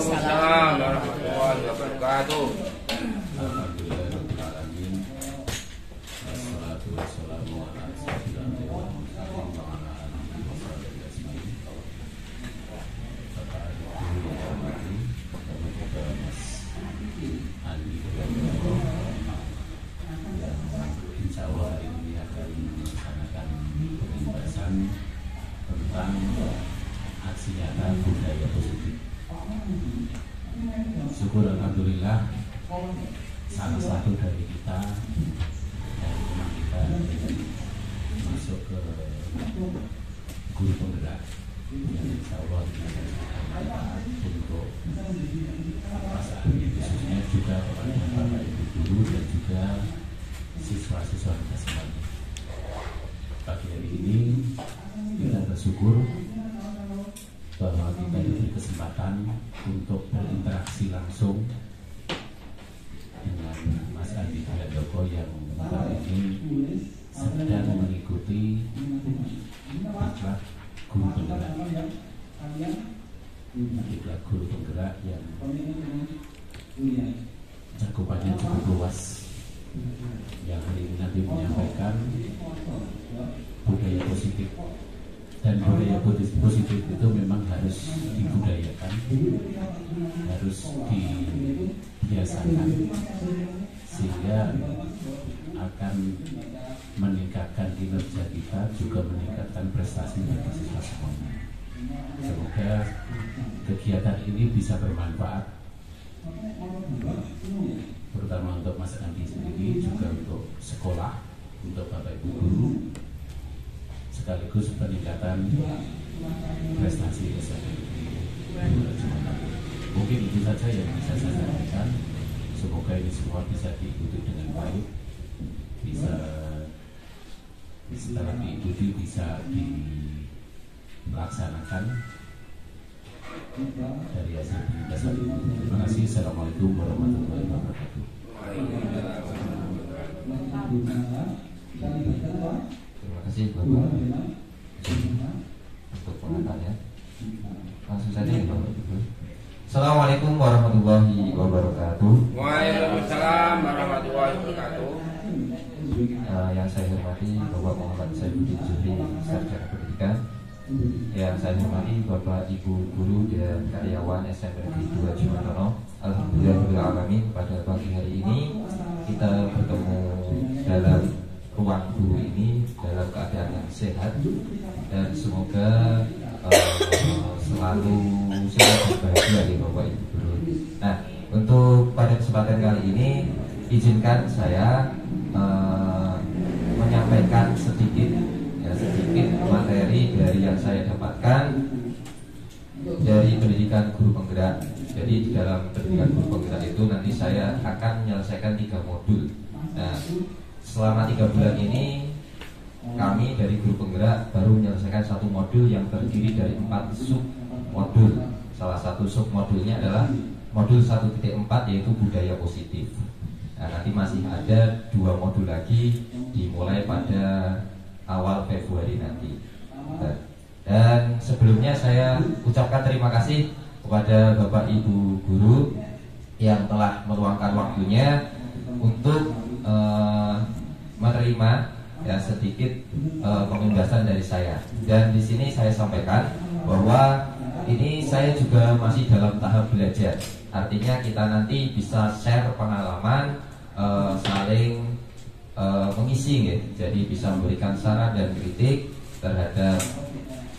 Waalaikumsalam warahmatullahi wabarakatuh. Alhamdulillahirrahmanirrahim. Wassalatu wassalamu ala asyrofil anbiya'i wal mursalin wa ala alihi wa sahbihi ajmain. Bapak Ibu yang hormati, Bapak Mas Andi Widodo, insya Allah hari ini akan melaksanakan pembahasan tentang aksi nyata budaya positif. Syukur alhamdulillah salah satu dari kita dari teman kita masuk ke guru penggerak yang insya Allah untuk perasaan khususnya juga kepada Bapak Ibu guru dan juga siswa-siswa kita semuanya. Pagi hari ini kita bersyukur bahwa kita diberi kesempatan untuk berinteraksi langsung dengan Mas Andi Widodo yang saat ini sedang mengikuti diklat guru penggerak. Diklat guru penggerak yang cakupannya cukup luas, yang hari ini nanti menyampaikan budaya positif. Dan budaya positif itu memang harus dibudayakan, harus dibiasakan, sehingga akan meningkatkan kinerja kita, juga meningkatkan prestasi bagi siswa semuanya. Semoga kegiatan ini bisa bermanfaat, terutama untuk Mas Andi sendiri, juga untuk sekolah, untuk Bapak Ibu guru, sekaligus peningkatan prestasi SMP. Mungkin itu saja yang bisa saya sampaikan. Semoga ini semua bisa diikuti dengan baik, bisa setelah diikuti bisa dilaksanakan dari hasil penjelasan ini. Terima kasih. Assalamualaikum warahmatullahi wabarakatuh. Terima kasih Bapak untuk pengantarnya. Langsung saja ya Bapak. Assalamualaikum warahmatullahi wabarakatuh. Waalaikumsalam warahmatullahi wabarakatuh. Yang saya hormati Bapak Muhammad Saifuddin Zuhri, Sarjana Pendidikan. Yang saya hormati Bapak Ibu guru dan karyawan SMP 2 Jumantono. Alhamdulillahirrahmanirrahim, pada pagi hari ini kita bertemu dalam ruang guru ini dalam keadaan yang sehat, dan semoga selalu sehat dan bahagia di Bapak Ibu guru. Nah, untuk pada kesempatan kali ini izinkan saya menyampaikan sedikit materi dari yang saya dapatkan dari pendidikan guru penggerak. Jadi di dalam pendidikan guru penggerak itu nanti saya akan menyelesaikan 3 modul. Nah, selama 3 bulan ini kami dari guru penggerak baru menyelesaikan 1 modul yang terdiri dari 4 sub modul. Salah satu sub modulnya adalah modul 1.4 yaitu budaya positif. Nah, nanti masih ada 2 modul lagi dimulai pada awal Februari nanti. Dan sebelumnya saya ucapkan terima kasih kepada Bapak Ibu guru yang telah meluangkan waktunya untuk menerima ya sedikit penjelasan dari saya. Dan di sini saya sampaikan bahwa ini saya juga masih dalam tahap belajar. Artinya kita nanti bisa share pengalaman, saling mengisi ya. Jadi bisa memberikan saran dan kritik terhadap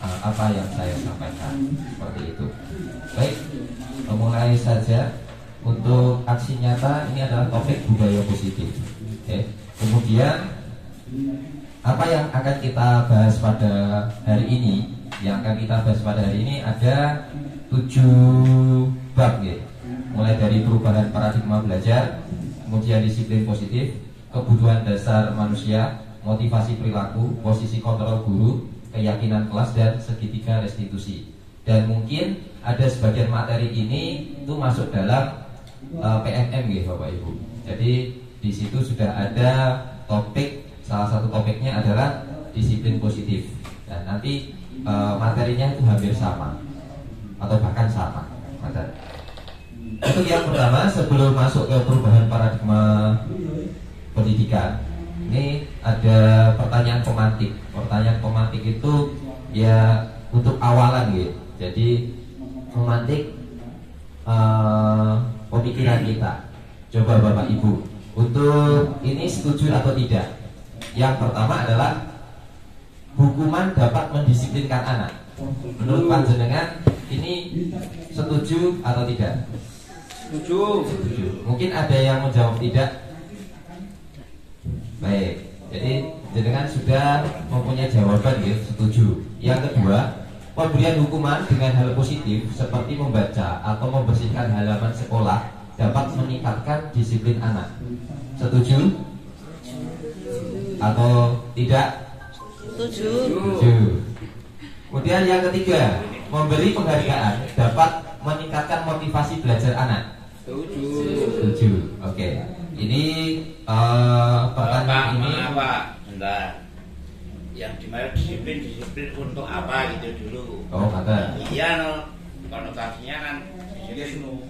apa yang saya sampaikan, seperti itu. Baik, mulai saja. Untuk aksi nyata ini adalah topik budaya positif. Oke. Kemudian apa yang akan kita bahas pada hari ini? Yang akan kita bahas pada hari ini ada 7 bab ya. Mulai dari perubahan paradigma belajar, kemudian disiplin positif, kebutuhan dasar manusia, motivasi perilaku, posisi kontrol guru, keyakinan kelas, dan segitiga restitusi. Dan mungkin ada sebagian materi ini itu masuk dalam PMM ya Bapak Ibu. Jadi di situ sudah ada topik, salah satu topiknya adalah disiplin positif. Dan nanti materinya itu hampir sama atau bahkan sama materi. Untuk yang pertama, sebelum masuk ke perubahan paradigma pendidikan, ini ada pertanyaan pemantik. Pertanyaan pemantik itu ya untuk awalan gitu. Jadi memantik pemikiran kita. Coba Bapak Ibu, untuk ini setuju atau tidak? Yang pertama adalah hukuman dapat mendisiplinkan anak. Menurut panjenengan ini setuju atau tidak? Setuju. Setuju. Mungkin ada yang menjawab tidak. Baik, jadi jenengan sudah mempunyai jawaban ya, setuju. Yang kedua, pemberian hukuman dengan hal positif seperti membaca atau membersihkan halaman sekolah dapat meningkatkan disiplin anak. Setuju atau tidak? Setuju. Setuju. Kemudian yang ketiga, memberi penghargaan dapat meningkatkan motivasi belajar anak. Setuju. Setuju. Oke. Ini pertanyaan ini apa? Bentar. Yang dimana disiplin untuk apa gitu dulu. oh kata. Iya no, konotasinya kan disiplin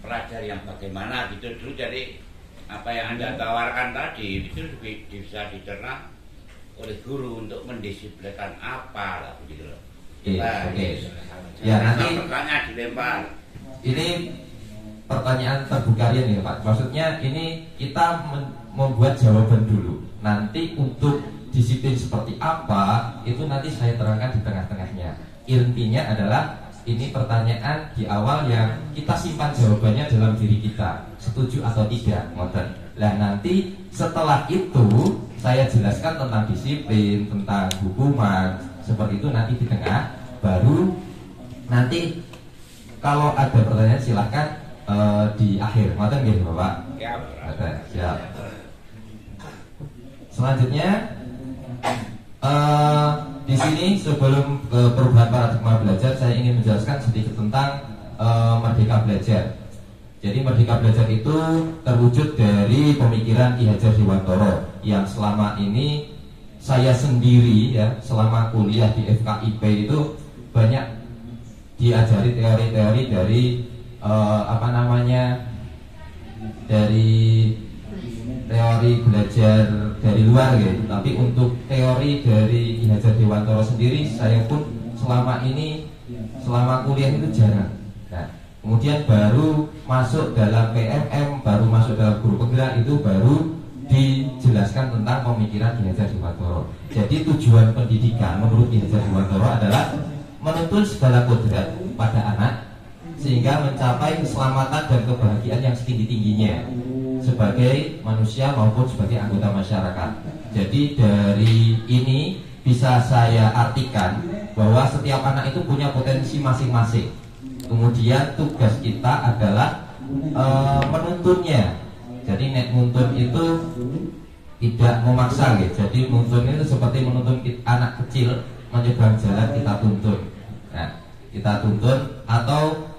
pelajar yang bagaimana gitu dulu. Jadi apa yang Anda tawarkan tadi itu bisa dicerna oleh guru untuk mendisiplinkan apa lah begitu loh. Oke. Ya nanti pertanyaan dilempar. ini pertanyaan terbuka ya Pak. Maksudnya ini kita membuat jawaban dulu. Nanti untuk disiplin seperti apa itu nanti saya terangkan di tengah-tengahnya. Intinya adalah ini pertanyaan di awal yang kita simpan jawabannya dalam diri kita. Setuju atau tidak, ngoten. Nah nanti setelah itu saya jelaskan tentang disiplin, tentang hukuman, seperti itu nanti di tengah. Baru nanti kalau ada pertanyaan silahkan di akhir. Ngoten nggih Bapak? Ya, Oke, siap. Selanjutnya di sini sebelum perubahan paradigma belajar saya ingin menjelaskan sedikit tentang Merdeka Belajar. Jadi Merdeka Belajar itu terwujud dari pemikiran Ki Hajar Dewantara yang selama ini saya sendiri ya selama kuliah di FKIP itu banyak diajari teori-teori dari dari teori belajar dari luar gitu. Tapi untuk teori dari Ki Hajar Dewantara sendiri saya pun selama kuliah itu jarang. Nah, kemudian baru masuk dalam PMM, baru masuk dalam guru penggerak itu baru dijelaskan tentang pemikiran Ki Hajar Dewantara. Jadi tujuan pendidikan menurut Ki Hajar Dewantara adalah menuntun segala kodrat pada anak sehingga mencapai keselamatan dan kebahagiaan yang setinggi-tingginya sebagai manusia maupun sebagai anggota masyarakat. Jadi dari ini bisa saya artikan bahwa setiap anak itu punya potensi masing-masing. Kemudian tugas kita adalah menuntunnya. Jadi nek nuntun itu tidak memaksa gitu. Jadi nuntun itu seperti menuntun anak kecil menyeberang jalan, kita tuntun. Nah, kita tuntun atau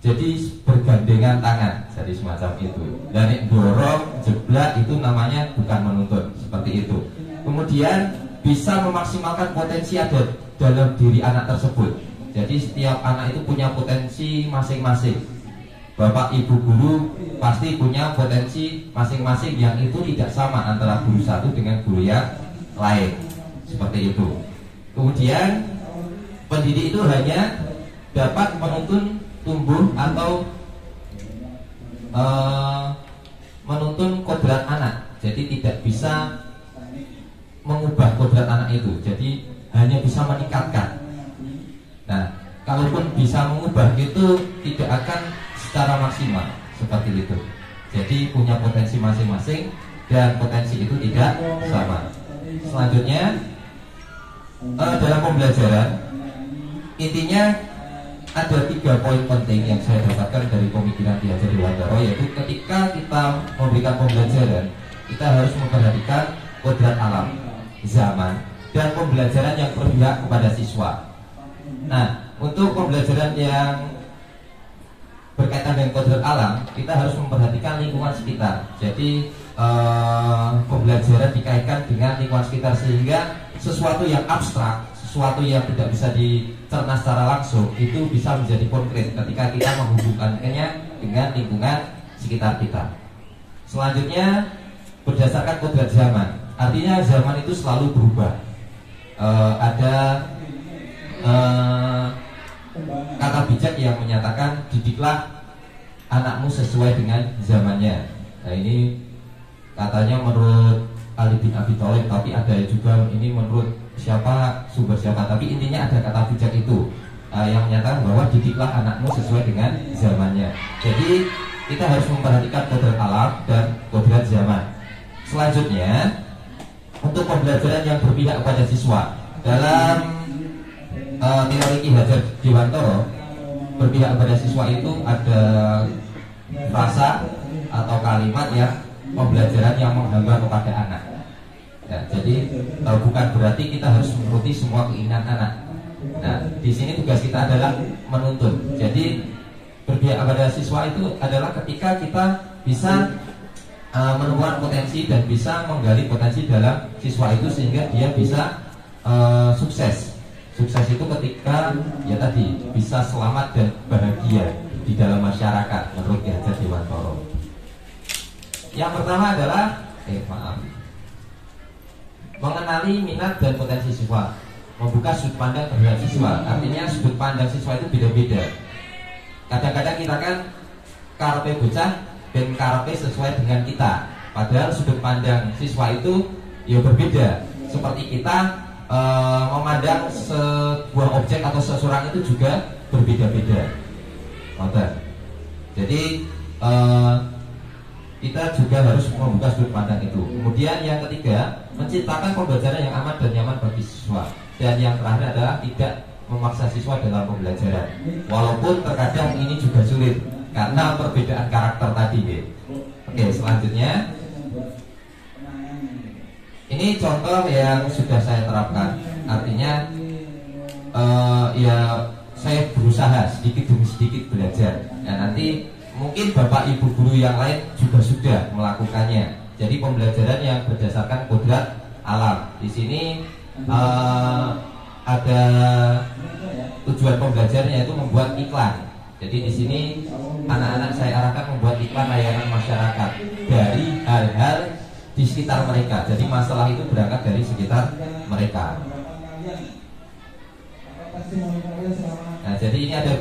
jadi bergandengan tangan, jadi semacam itu. Dan dorong, jeblak itu namanya bukan menuntun, seperti itu. Kemudian bisa memaksimalkan potensi ada dalam diri anak tersebut. Jadi setiap anak itu punya potensi masing-masing. Bapak ibu guru pasti punya potensi masing-masing yang itu tidak sama antara guru satu dengan guru yang lain, seperti itu. Kemudian pendidik itu hanya dapat menuntun tumbuh atau menuntun kodrat anak. Jadi tidak bisa mengubah kodrat anak itu. Jadi hanya bisa meningkatkan. Nah, kalaupun bisa mengubah itu tidak akan secara maksimal seperti itu. Jadi punya potensi masing-masing dan potensi itu tidak sama. Selanjutnya dalam pembelajaran intinya ada 3 poin penting yang saya dapatkan dari pemikiran Ki Hajar Dewantara, yaitu ketika kita memberikan pembelajaran kita harus memperhatikan kodrat alam, zaman, dan pembelajaran yang berpihak kepada siswa. Nah, untuk pembelajaran yang berkaitan dengan kodrat alam kita harus memperhatikan lingkungan sekitar. Jadi pembelajaran dikaitkan dengan lingkungan sekitar sehingga sesuatu yang abstrak, sesuatu yang tidak bisa dicerna secara langsung itu bisa menjadi konkret ketika kita menghubungkannya dengan lingkungan sekitar kita. Selanjutnya berdasarkan kodrat zaman, artinya zaman itu selalu berubah. Ada kata bijak yang menyatakan didiklah anakmu sesuai dengan zamannya. Nah ini katanya menurut Ali bin Abi Thalib, tapi ada juga ini menurut sumber siapa, tapi intinya ada kata bijak itu yang menyatakan bahwa didiklah anakmu sesuai dengan zamannya. Jadi kita harus memperhatikan kodrat alam dan kodrat zaman. Selanjutnya untuk pembelajaran yang berpihak kepada siswa, dalam teori Ki Hajar Dewantara, berpihak kepada siswa itu ada frasa atau kalimat yang pembelajaran yang menghamba kepada anak. Ya, jadi bukan berarti kita harus menuruti semua keinginan anak. Nah, di sini tugas kita adalah menuntun. Jadi berpihak kepada siswa itu adalah ketika kita bisa menemukan potensi dan bisa menggali potensi dalam siswa itu sehingga dia bisa sukses. Sukses itu ketika ya tadi bisa selamat dan bahagia di dalam masyarakat menurut Ki Hajar Dewantara. Yang pertama adalah mengenali minat dan potensi siswa, membuka sudut pandang terhadap siswa. Artinya sudut pandang siswa itu beda-beda. Kadang-kadang kita kan karepe bocah dan karepe sesuai dengan kita. Padahal sudut pandang siswa itu ya berbeda. Seperti kita memandang sebuah objek atau seseorang itu juga berbeda-beda. Jadi kita juga harus membuka sudut pandang itu. Kemudian yang ketiga, menciptakan pembelajaran yang aman dan nyaman bagi siswa. Dan yang terakhir adalah tidak memaksa siswa dalam pembelajaran. Walaupun terkadang ini juga sulit karena perbedaan karakter tadi. Oke, selanjutnya ini contoh yang sudah saya terapkan. Artinya ya saya berusaha sedikit demi sedikit belajar. Dan nanti mungkin Bapak Ibu guru yang lain juga sudah melakukannya. Jadi pembelajaran yang berdasarkan kodrat alam. Di sini ada tujuan pembelajarannya yaitu membuat iklan. Jadi di sini anak-anak saya arahkan membuat iklan layanan masyarakat dari hal-hal di sekitar mereka. Jadi masalah itu berangkat dari sekitar mereka. Nah, jadi ini ada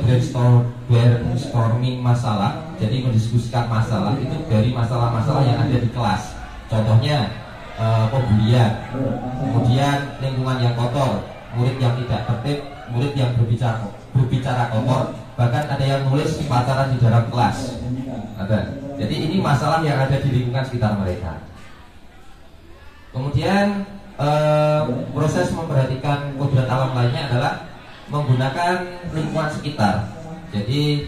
brainstorming masalah. Jadi mendiskusikan masalah itu dari masalah-masalah yang ada di kelas. Contohnya pembulian, kemudian lingkungan yang kotor, murid yang tidak tertib, murid yang berbicara kotor, bahkan ada yang nulis pacaran di dalam kelas. Jadi ini masalah yang ada di lingkungan sekitar mereka. Kemudian proses memperhatikan kodrat alam lainnya adalah menggunakan lingkungan sekitar. Jadi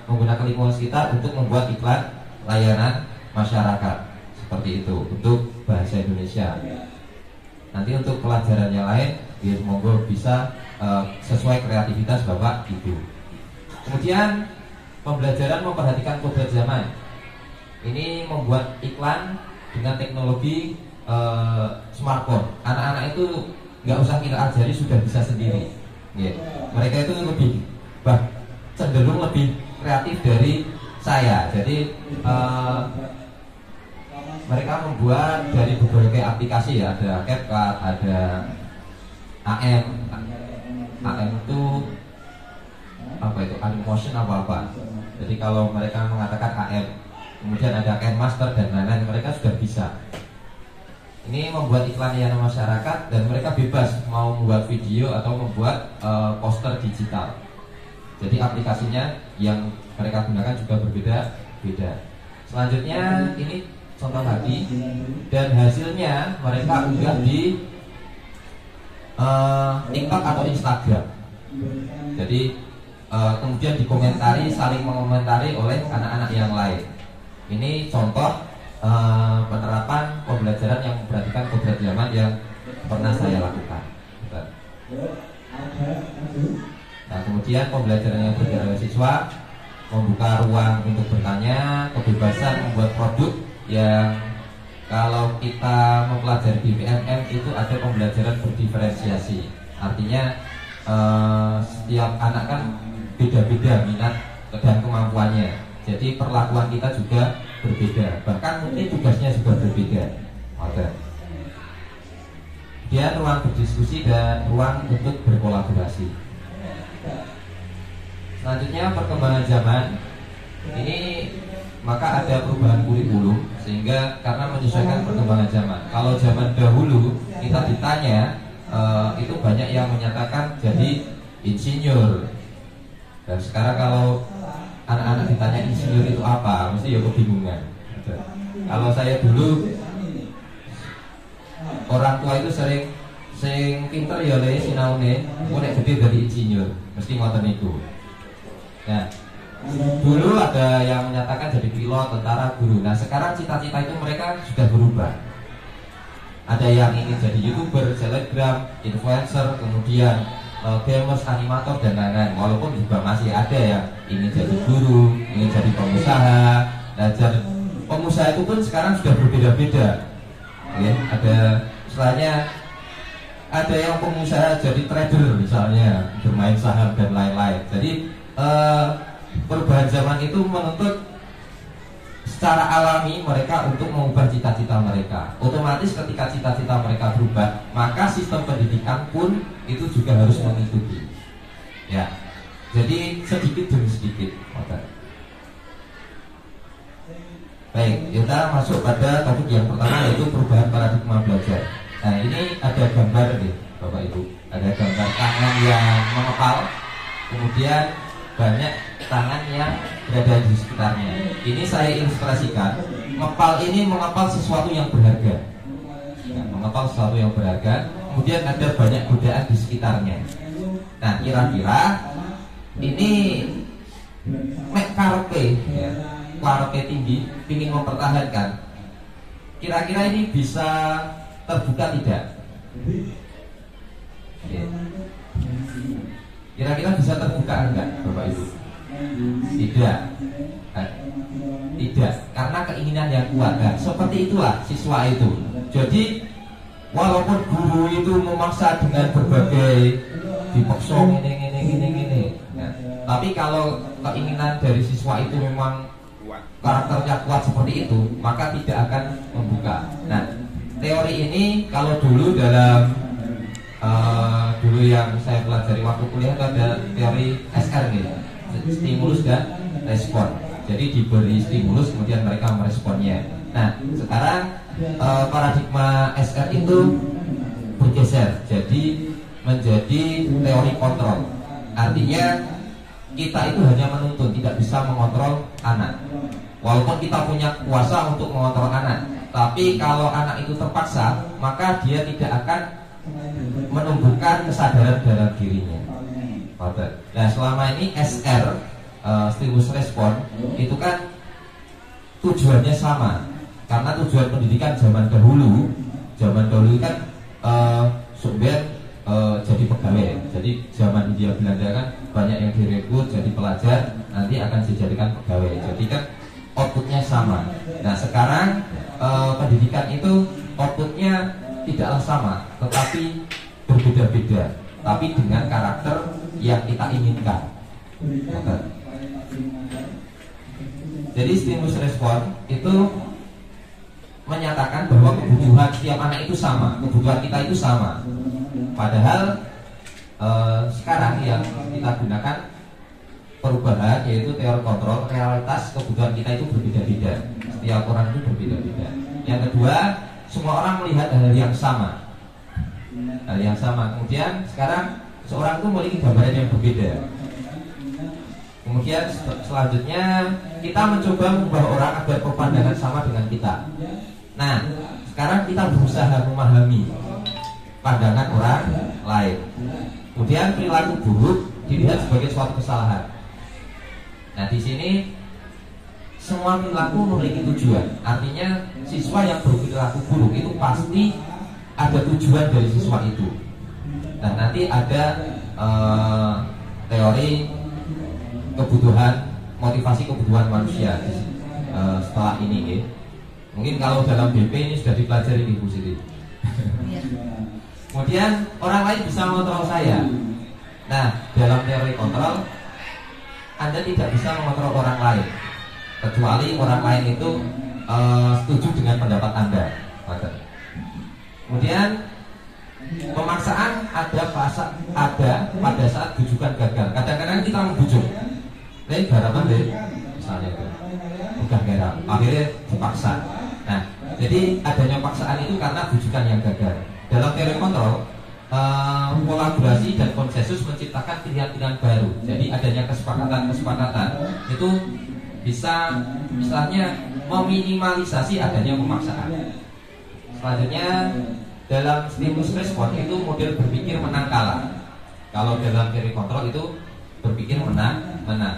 menggunakan lingkungan sekitar untuk membuat iklan layanan masyarakat seperti itu untuk bahasa Indonesia. Nanti untuk pelajaran yang lain, biar monggo bisa sesuai kreativitas Bapak Ibu. Kemudian pembelajaran memperhatikan kodrat zaman. Ini membuat iklan dengan teknologi smartphone. Anak-anak itu nggak usah kita ajari, sudah bisa sendiri. Mereka itu cenderung lebih kreatif dari saya. Jadi mereka membuat dari berbagai aplikasi ya, ada CapCut, ada AM itu apa itu, Animotion apa. Jadi kalau mereka mengatakan AM, kemudian ada Master dan lain-lain, mereka sudah bisa. Ini membuat iklan layanan masyarakat dan mereka bebas mau membuat video atau membuat poster digital. Jadi aplikasinya yang mereka gunakan juga berbeda-beda. Selanjutnya ini contoh lagi, dan hasilnya mereka unggah di TikTok atau Instagram. Jadi kemudian dikomentari, saling mengomentari oleh anak-anak yang lain. Ini contoh penerapan pembelajaran yang memperhatikan kodrat zaman yang pernah saya lakukan. Nah, kemudian pembelajaran yang berjalan siswa, membuka ruang untuk bertanya, kebebasan membuat produk yang kalau kita mempelajari di PMM itu ada pembelajaran berdiferensiasi. Artinya setiap anak kan beda-beda minat dan kemampuannya. Jadi perlakuan kita juga berbeda. Bahkan mungkin tugasnya juga berbeda. Oke. Dia ruang berdiskusi dan ruang untuk berkolaborasi. Selanjutnya perkembangan zaman. Ini maka ada perubahan kurikulum sehingga karena menyesuaikan perkembangan zaman. Kalau zaman dahulu kita ditanya itu banyak yang menyatakan jadi insinyur. Dan sekarang kalau anak-anak ditanya insinyur itu apa, mesti ya kebingungan. Kalau saya dulu orang tua itu sering pinter ya le sinaune, nek gede dari insinyur, mesti ngoten niku. Nah, dulu ada yang menyatakan jadi pilot, tentara, guru. Nah, sekarang cita-cita itu mereka sudah berubah. Ada yang ingin jadi YouTuber, selebgram, influencer, kemudian gamers, animator dan lain-lain. Walaupun juga masih ada yang ingin jadi guru, ingin jadi pengusaha. Nah, jadi pengusaha itu pun sekarang sudah berbeda-beda. Ya, ada misalnya ada yang pengusaha jadi trader misalnya, bermain saham dan lain-lain. Jadi perubahan zaman itu menuntut secara alami mereka untuk mengubah cita-cita mereka. Otomatis ketika cita-cita mereka berubah, maka sistem pendidikan pun itu juga harus mengikuti. Ya, jadi sedikit demi sedikit. Baik, kita masuk pada topik yang pertama yaitu perubahan paradigma belajar. Nah, ini ada gambar nih, Bapak Ibu. Ada gambar tangan yang mengepal, kemudian banyak tangan yang berada di sekitarnya. Ini saya ilustrasikan. Ngepal ini mengepal sesuatu yang berharga. Nah, mengepal sesuatu yang berharga. Kemudian ada banyak godaan di sekitarnya. Nah, kira-kira ini mek karepe, ya, karepe tinggi, ingin mempertahankan. Kira-kira ini bisa terbuka tidak? Ya. Kira-kira bisa terbuka enggak, Bapak Ibu? Tidak. Tidak, karena keinginan yang kuat kan. Seperti itulah siswa itu. Jadi walaupun guru itu memaksa dengan berbagai dipaksa ini. Nah, tapi kalau keinginan dari siswa itu memang karakternya kuat seperti itu, maka tidak akan membuka. Nah, teori ini kalau dulu dalam dulu yang saya pelajari waktu kuliah itu ada teori SR nih, stimulus dan respon. Jadi diberi stimulus kemudian mereka meresponnya. Nah, sekarang paradigma SR itu bergeser jadi menjadi teori kontrol. Artinya kita itu hanya menuntun, tidak bisa mengontrol anak. Walaupun kita punya kuasa untuk mengontrol anak, tapi kalau anak itu terpaksa, maka dia tidak akan menumbuhkan kesadaran dalam dirinya. Nah, selama ini SR, stimulus respon, itu kan tujuannya sama. Karena tujuan pendidikan zaman dahulu kan sebenarnya jadi pegawai. Jadi zaman Hindia Belanda kan banyak yang direkrut jadi pelajar, nanti akan dijadikan pegawai. Jadi kan outputnya sama. Nah, sekarang pendidikan itu outputnya tidaklah sama, tetapi berbeda-beda, tapi dengan karakter yang kita inginkan. Jadi stimulus respon itu menyatakan bahwa kebutuhan setiap anak itu sama, kebutuhan kita itu sama. Padahal sekarang yang kita gunakan perubahan yaitu teori kontrol, realitas kebutuhan kita itu berbeda-beda. Setiap orang itu berbeda-beda. Yang kedua, semua orang melihat hal yang sama. Hal yang sama. Kemudian sekarang seorang itu memiliki gambaran yang berbeda. Kemudian selanjutnya kita mencoba mengubah orang agar berpandangan sama dengan kita. Nah, sekarang kita berusaha memahami pandangan orang lain. Kemudian perilaku buruk dilihat sebagai suatu kesalahan. Nah, di sini semua perilaku memiliki tujuan. Artinya siswa yang berperilaku buruk itu pasti ada tujuan dari siswa itu. Dan nanti ada teori kebutuhan, motivasi kebutuhan manusia setelah ini. Mungkin kalau dalam BP ini sudah dipelajari Ibu Siti. Kemudian orang lain bisa mengontrol saya. Nah, dalam teori kontrol, Anda tidak bisa mengontrol orang lain kecuali orang lain itu setuju dengan pendapat Anda. Kemudian pemaksaan ada pada saat bujukan gagal. Kadang-kadang kita membujuk, garapan deh, misalnya itu, bukan garam, akhirnya dipaksa. Nah, jadi adanya paksaan itu karena bujukan yang gagal. Dalam teori kontrol, kolaborasi dan konsensus menciptakan pilihan-pilihan baru. Jadi adanya kesepakatan itu bisa misalnya meminimalisasi adanya pemaksaan. Selanjutnya dalam stimulus respon itu model berpikir menang kalah. Kalau dalam teori kontrol itu berpikir menang.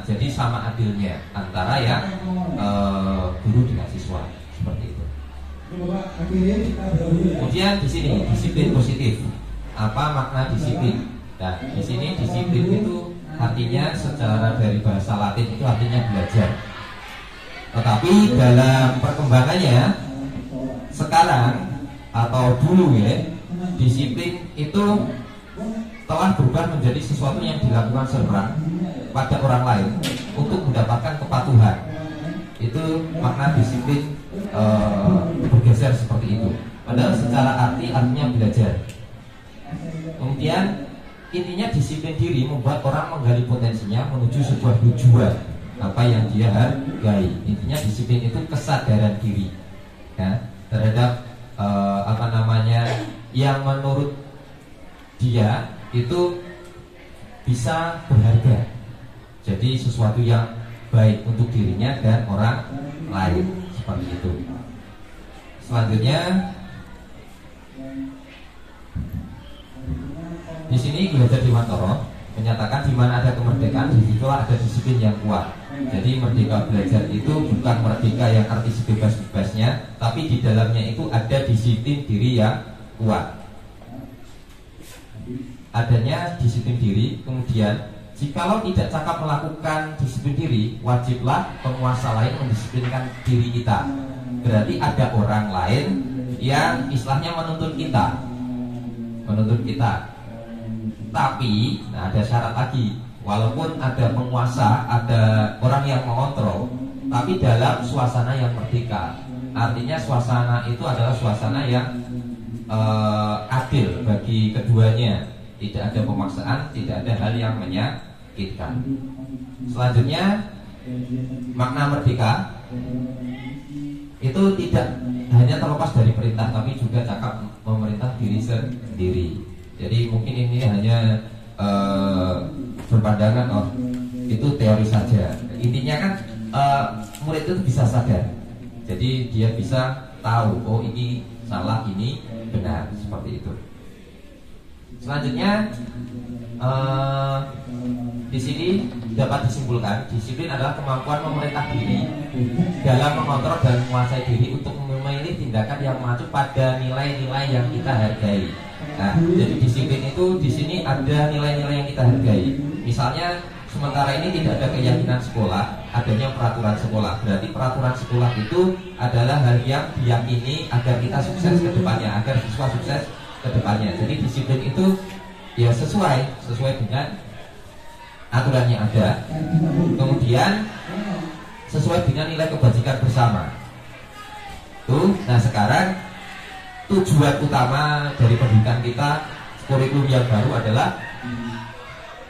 Jadi sama adilnya antara yang guru dengan siswa seperti itu. Kemudian di sini disiplin positif. Apa makna disiplin? Nah, di sini disiplin itu artinya secara dari bahasa Latin itu artinya belajar. Tetapi dalam perkembangannya sekarang atau dulu ya, disiplin itu telah berubah menjadi sesuatu yang dilakukan serempak pada orang lain untuk mendapatkan kepatuhan. Itu makna disiplin bergeser seperti itu. Padahal secara artinya belajar. Kemudian intinya disiplin diri membuat orang menggali potensinya menuju sebuah tujuan apa yang dia hargai. Intinya disiplin itu kesadaran diri ya, terhadap yang menurut dia itu bisa berharga. Jadi sesuatu yang baik untuk dirinya dan orang lain seperti itu. Selanjutnya di sini Ki Hajar Dewantara menyatakan di mana ada kemerdekaan di situ ada disiplin yang kuat. Jadi merdeka belajar itu bukan merdeka yang arti sebebas-bebasnya, tapi di dalamnya itu ada disiplin diri yang kuat. Adanya disiplin diri, kemudian jikalau tidak cakap melakukan disiplin diri, wajiblah penguasa lain mendisiplinkan diri kita. Berarti ada orang lain yang istilahnya menuntun kita. Tapi, ada syarat lagi. Walaupun ada penguasa, ada orang yang mengontrol, tapi dalam suasana yang merdeka. Artinya suasana itu adalah suasana yang adil bagi keduanya. Tidak ada pemaksaan, tidak ada hal yang menyakitkan. Selanjutnya, makna merdeka itu tidak hanya terlepas dari perintah, tapi juga cakap memerintah diri sendiri. Jadi mungkin ini hanya berpandangan itu teori saja. Intinya kan murid itu bisa sadar. Jadi dia bisa tahu, oh ini salah, ini benar, seperti itu. Selanjutnya di sini dapat disimpulkan disiplin adalah kemampuan memerintah diri dalam mengontrol dan menguasai diri untuk memilih tindakan yang mengacu pada nilai-nilai yang kita hargai. Nah, jadi disiplin itu di sini ada nilai-nilai yang kita hargai. Misalnya sementara ini tidak ada keyakinan sekolah, adanya peraturan sekolah. Berarti peraturan sekolah itu adalah hal yang diyakini agar kita sukses ke depannya, agar siswa sukses ke depannya. Jadi disiplin itu ya sesuai dengan aturan yang ada. Kemudian sesuai dengan nilai kebajikan bersama. Nah sekarang tujuan utama dari pendidikan kita, kurikulum yang baru adalah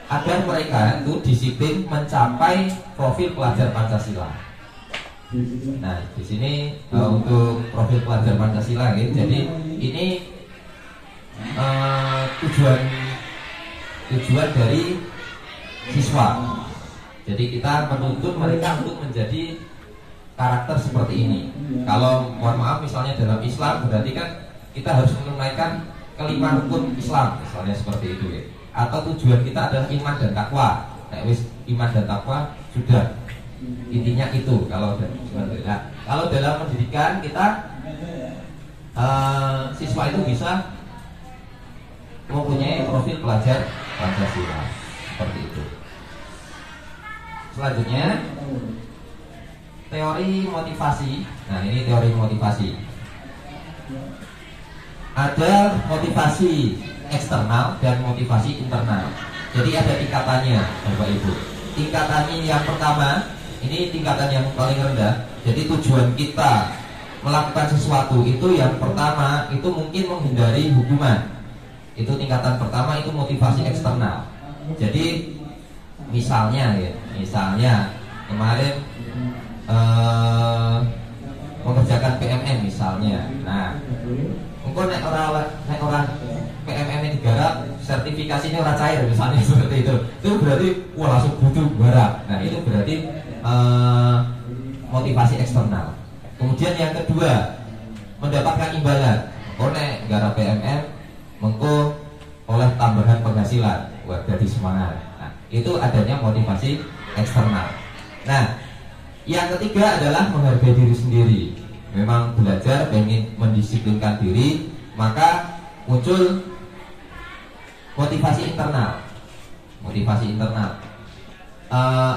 agar mereka itu disiplin mencapai profil pelajar Pancasila. Nah di sini untuk profil pelajar Pancasila, gitu. Jadi ini tujuan dari siswa. Jadi kita menuntut mereka untuk menjadi karakter seperti ini. Kalau mohon maaf misalnya dalam Islam berarti kan kita harus menunaikan kelima rukun Islam, misalnya seperti itu ya. Atau tujuan kita adalah iman dan takwa. Nah, iman dan takwa sudah intinya itu. Kalau dalam pendidikan kita siswa itu bisa mempunyai profil pelajar Pancasila seperti itu. Selanjutnya teori motivasi. Nah, ini teori motivasi. Ada motivasi eksternal dan motivasi internal. Jadi ada tingkatannya, Bapak Ibu. Tingkatannya yang pertama, ini tingkatan yang paling rendah. Jadi tujuan kita melakukan sesuatu itu yang pertama itu mungkin menghindari hukuman. Itu tingkatan pertama, itu motivasi eksternal. Jadi misalnya kemarin mengerjakan PMM misalnya. Nah, engko nek orang PMM digarap, sertifikasinya orang cair misalnya seperti itu. Itu berarti wah langsung butuh garap. Nah, itu berarti motivasi eksternal. Kemudian yang kedua, mendapatkan imbalan. Oh nek garap PMM mengko oleh tambahan penghasilan, buat jadi semangat. Nah, itu adanya motivasi eksternal. Nah, yang ketiga adalah menghargai diri sendiri. Memang belajar pengen mendisiplinkan diri, maka muncul motivasi internal. Motivasi internal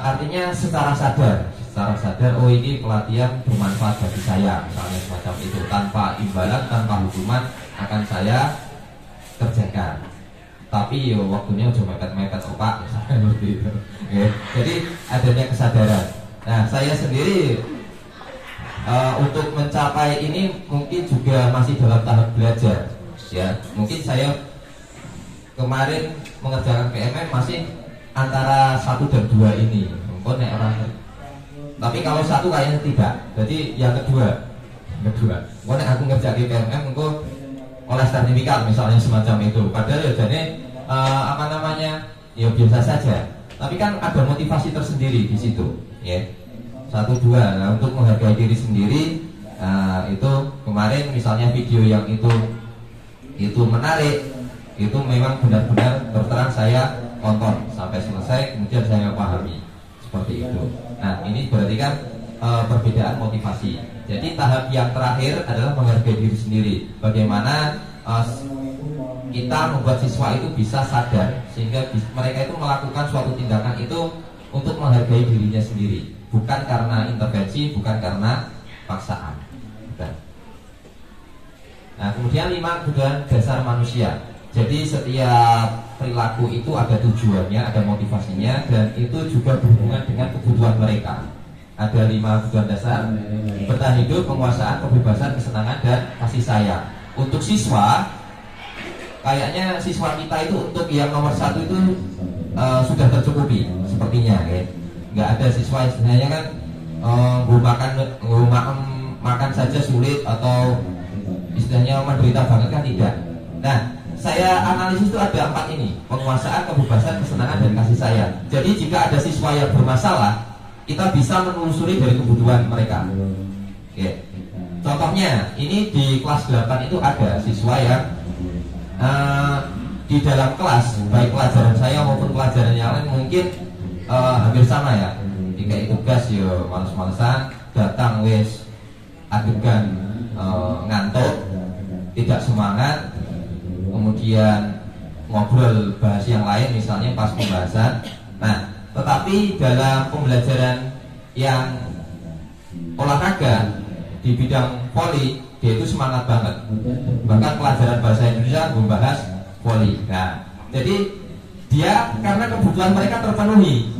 artinya secara sadar, oh ini pelatihan bermanfaat bagi saya, misalnya semacam itu. Tanpa imbalan, tanpa hukuman akan saya kerjakan. Tapi yo waktunya udah mepet-mepet opak misalnya seperti itu. Jadi adanya kesadaran. Nah, saya sendiri untuk mencapai ini mungkin juga masih dalam tahap belajar. Ya, mungkin saya kemarin mengerjakan PMM masih antara 1 dan 2 ini. Mungkin orang. Tapi kalau 1 kayaknya tidak. Jadi yang kedua. Mungkin aku ngerjakan PMM mungkin oleh sertifikat misalnya semacam itu. Padahal ya jadi ya biasa saja. Tapi kan ada motivasi tersendiri di situ. Ya. 1, 2. Nah, untuk menghargai diri sendiri, itu kemarin misalnya video yang itu menarik, itu memang benar-benar terterang saya tonton sampai selesai, kemudian saya pahami seperti itu. Nah, ini berarti kan perbedaan motivasi. Jadi tahap yang terakhir adalah menghargai diri sendiri. Bagaimana kita membuat siswa itu bisa sadar sehingga mereka itu melakukan suatu tindakan itu untuk menghargai dirinya sendiri, bukan karena intervensi, bukan karena paksaan. Nah, kemudian 5 kebutuhan dasar manusia. Jadi setiap perilaku itu ada tujuannya, ada motivasinya, dan itu juga berhubungan dengan kebutuhan mereka. Ada 5 kebutuhan dasar: bertahan hidup, penguasaan, kebebasan, kesenangan, dan kasih sayang. Untuk siswa, kayaknya siswa kita itu untuk yang nomor 1 itu sudah tercukupi sepertinya, ya. Nggak ada siswa istilahnya kan makan saja sulit atau istilahnya menderita banget kan, tidak. Nah, saya analisis itu ada 4 ini: penguasaan, kebebasan, kesenangan, dan kasih sayang. Jadi jika ada siswa yang bermasalah, kita bisa menelusuri dari kebutuhan mereka. Oke. Contohnya, ini di kelas 8 itu ada siswa yang di dalam kelas, baik pelajaran saya maupun pelajaran yang lain mungkin hampir sama ya. Dikai tugas yo males-malesan, datang wis adegan ngantuk, tidak semangat, kemudian ngobrol bahas yang lain misalnya pas pembahasan. Nah, tetapi dalam pembelajaran yang olahraga di bidang voli, dia itu semangat banget. Bahkan pelajaran bahasa Indonesia membahas voli. Nah, jadi dia karena kebutuhan mereka terpenuhi.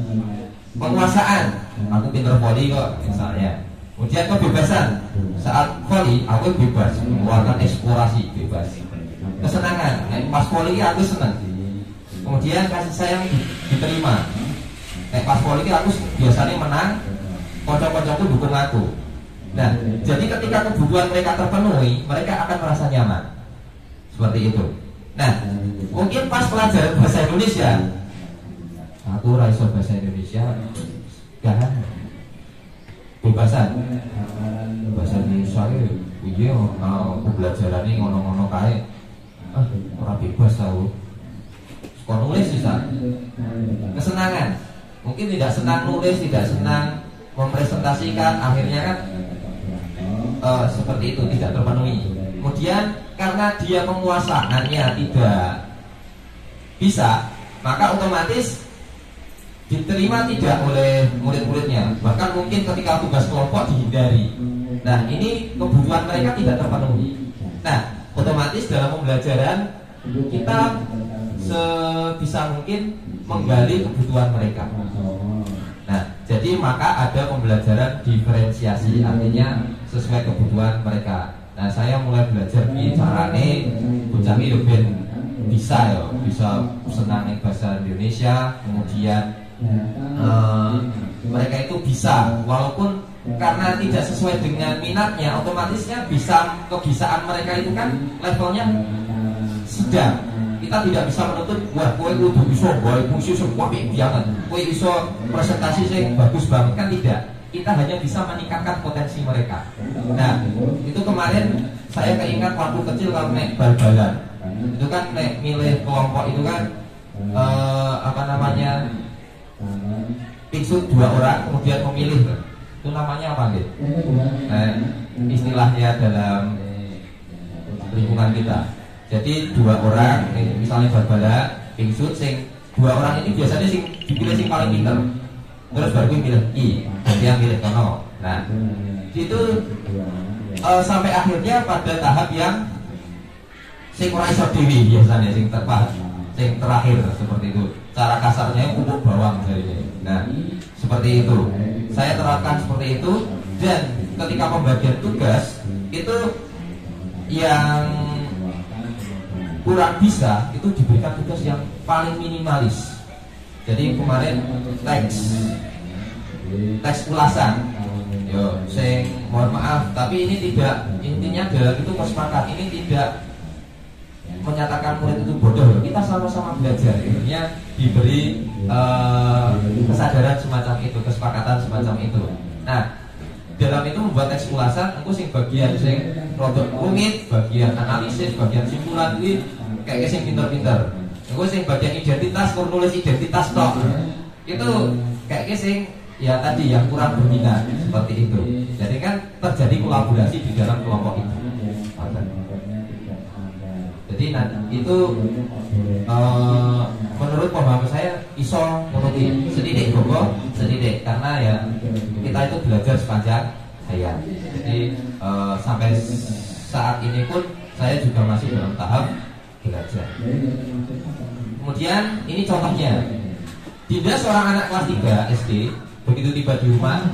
Penguasaan, aku pinter voli kok misalnya. Kemudian kebebasan, saat voli aku bebas mengeluarkan eksplorasi, bebas. Kesenangan, pas voli aku senang. Kemudian kasih sayang diterima. Pas voli aku biasanya menang, kocok-kocokku dukung aku. Nah, jadi ketika kebutuhan mereka terpenuhi, mereka akan merasa nyaman. Seperti itu. Nah, mungkin pas pelajaran bahasa Indonesia, aku raiso bahasa Indonesia, gak bebasan. Bahasa Indonesia iya, aku belajar ini ngono-ngono kae. Orang bebas tahu. Sekolah nulis bisa. Kesenangan, mungkin tidak senang nulis, tidak senang mempresentasikan, akhirnya kan seperti itu, tidak terpenuhi. Kemudian karena dia penguasaannya tidak bisa, maka otomatis diterima tidak oleh murid-muridnya, bahkan mungkin ketika tugas kelompok dihindari. Nah, ini kebutuhan mereka tidak terpenuhi. Nah, otomatis dalam pembelajaran kita sebisa mungkin menggali kebutuhan mereka. Nah, jadi maka ada pembelajaran diferensiasi, artinya sesuai kebutuhan mereka. Nah, saya mulai belajar di carane bocah iki bisa senang bahasa Indonesia, kemudian mereka itu bisa, walaupun karena tidak sesuai dengan minatnya, otomatisnya kebisaan mereka itu kan levelnya sedang. Kita tidak bisa menuntut, wah kowe kudu bisa gawe fungsi sing apik banget, kowe iso presentasi sing bagus banget, kan tidak. Kita hanya bisa meningkatkan potensi mereka. Nah, itu kemarin saya keingat waktu kecil kalau naik bal-balan. Itu kan naik milih kelompok itu kan pingsut 2 orang kemudian memilih. Itu namanya apa gitu? Istilahnya dalam lingkungan kita. Jadi 2 orang, misalnya bal-balan, pingsut sing 2 orang ini biasanya sing dipilih sing paling pinter. Terus baru pilih I, dan yang pilih kono. Nah, itu sampai akhirnya pada tahap yang sing ora iso dhewe biasanya sing terakhir seperti itu. Cara kasarnya kumpul bawang jadinya. Nah, seperti itu. Saya terapkan seperti itu, dan ketika pembagian tugas itu yang kurang bisa itu diberikan tugas yang paling minimalis. Jadi kemarin teks ulasan. Yo, mohon maaf, tapi ini tidak, intinya dalam itu kesepakatan ini tidak menyatakan murid itu bodoh. Kita sama-sama belajar. Intinya diberi kesadaran semacam itu, kesepakatan semacam itu. Nah, dalam itu membuat teks ulasan, aku sing bagian sing rodok rumit, bagian analisis, bagian simpulan ini kayak sing pinter-pinter. Aku sing bagian identitas, kur nulis identitas tok. Itu kayak sing ya tadi yang kurang berminat seperti itu. Jadi kan terjadi kolaborasi di dalam kelompok itu. Jadi itu menurut pemahaman saya iso menuruti sedikit bobo sedikit, karena ya kita itu belajar sepanjang hayat. Jadi sampai saat ini pun saya juga masih dalam tahap belajar. Kemudian ini contohnya, Dinda seorang anak kelas 3 SD begitu tiba di rumah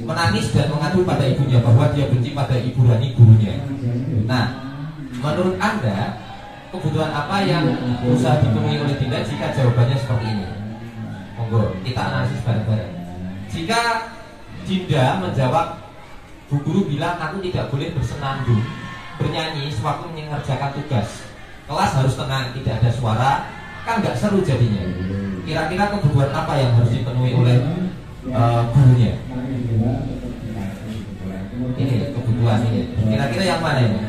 menangis dan mengadu pada ibunya bahwa dia benci pada Ibu Rani gurunya. Nah, menurut Anda kebutuhan apa yang berusaha dipenuhi oleh Dinda jika jawabannya seperti ini? Monggo kita analisis bareng-bareng. Jika Dinda menjawab, Bu Guru bilang aku tidak boleh bersenandung bernyanyi sewaktu mengerjakan tugas, kelas harus tenang, tidak ada suara, kan nggak seru jadinya. Kira-kira kebutuhan apa yang harus dipenuhi oleh gurunya? Ini kebutuhan ini. Kira-kira yang mana ini?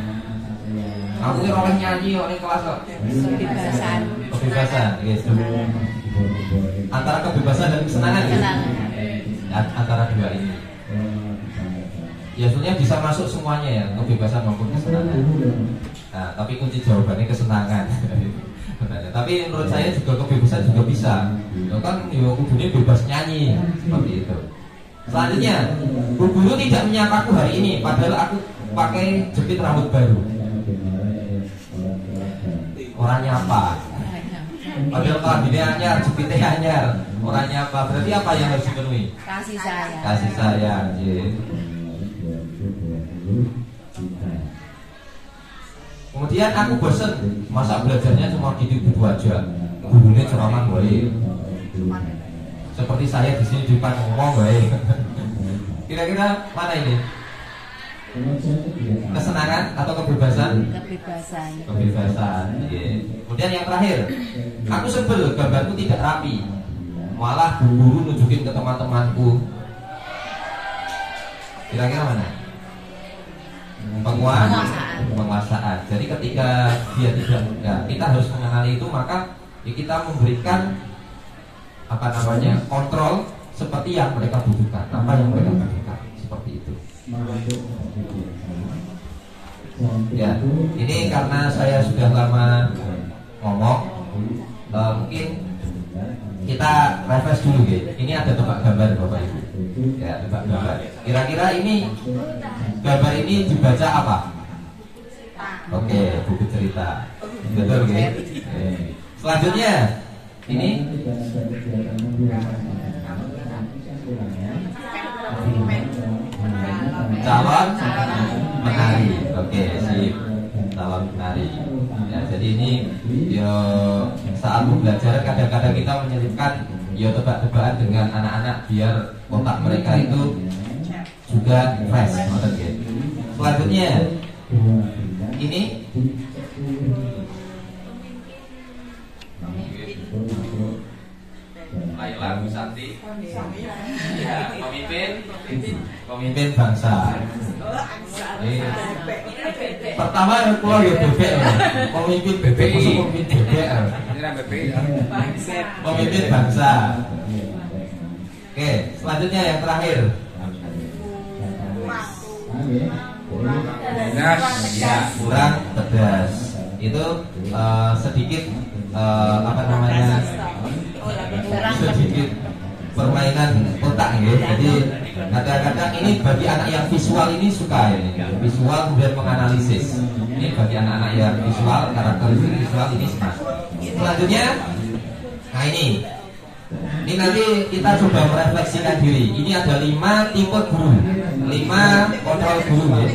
Aku ini oleh nyanyi oleh kelas kok. Kebebasan, yes. Antara kebebasan dan kesenangan ya? Antara dua ini. Ya sebenarnya bisa masuk semuanya ya, kebebasan maupun kesenangan. Nah, tapi kunci jawabannya kesenangan. Tapi menurut saya juga kebebasan juga bisa. Ya kan, ya kudunya bebas nyanyi seperti itu. Selanjutnya, Bu Guru tidak menyapaku hari ini, padahal aku pakai jepit rambut baru. Orangnya apa? Padahal kambingnya anyar, jepitnya anyar. Orangnya apa? Berarti apa yang harus dipenuhi? Kasih sayang. Kasih sayang. Kemudian aku bosen, masa belajarnya cuma gitu-gitu aja. Gurunya ceramah baik. Seperti saya di sini di depan ngomong baik. Kira-kira mana ini? Kesenangan atau kebebasan? Kebebasan. Kebebasan. Yeah. Kemudian yang terakhir, aku sebel gambarku tidak rapi. Malah guru nunjukin ke teman-temanku. Kira-kira mana? Penguasaan. Jadi ketika dia tidak, ya, kita harus mengenali itu, maka ya kita memberikan kontrol seperti yang mereka butuhkan, apa yang mereka butuhkan, seperti itu. Ya, ini karena saya sudah lama ngomong, mungkin kita refresh dulu gitu. Ini ada tebak gambar Bapak Ibu. Ya, tebak gambar. Kira-kira ini gambar ini dibaca apa? Oke, buku cerita. Betul gitu. Selanjutnya ini calon menari. Oke, sip. Calon menari. Ya, jadi ini yo saat belajar kadang-kadang kita menyelipkan yo tebak-tebakan dengan anak-anak biar otak mereka itu juga fresh, ngoten nggih. Selanjutnya ini Laila Bu Santi, ya, pemimpin bangsa. Pertama kalau ya bebek, pemimpin bebek, pemimpin bebek, pemimpin bangsa. Oke, selanjutnya yang terakhir. Ya, kurang pedas. Itu sedikit apa namanya? Sedikit permainan otak ya. Jadi kadang-kadang ini bagi anak yang visual ini suka ini. Visual kemudian menganalisis. Ini bagi anak-anak yang visual, karakteristik visual ini smart. Selanjutnya, nah ini nanti kita coba merefleksikan diri. Ini ada 5 tipe guru, 5 kontrol guru ya.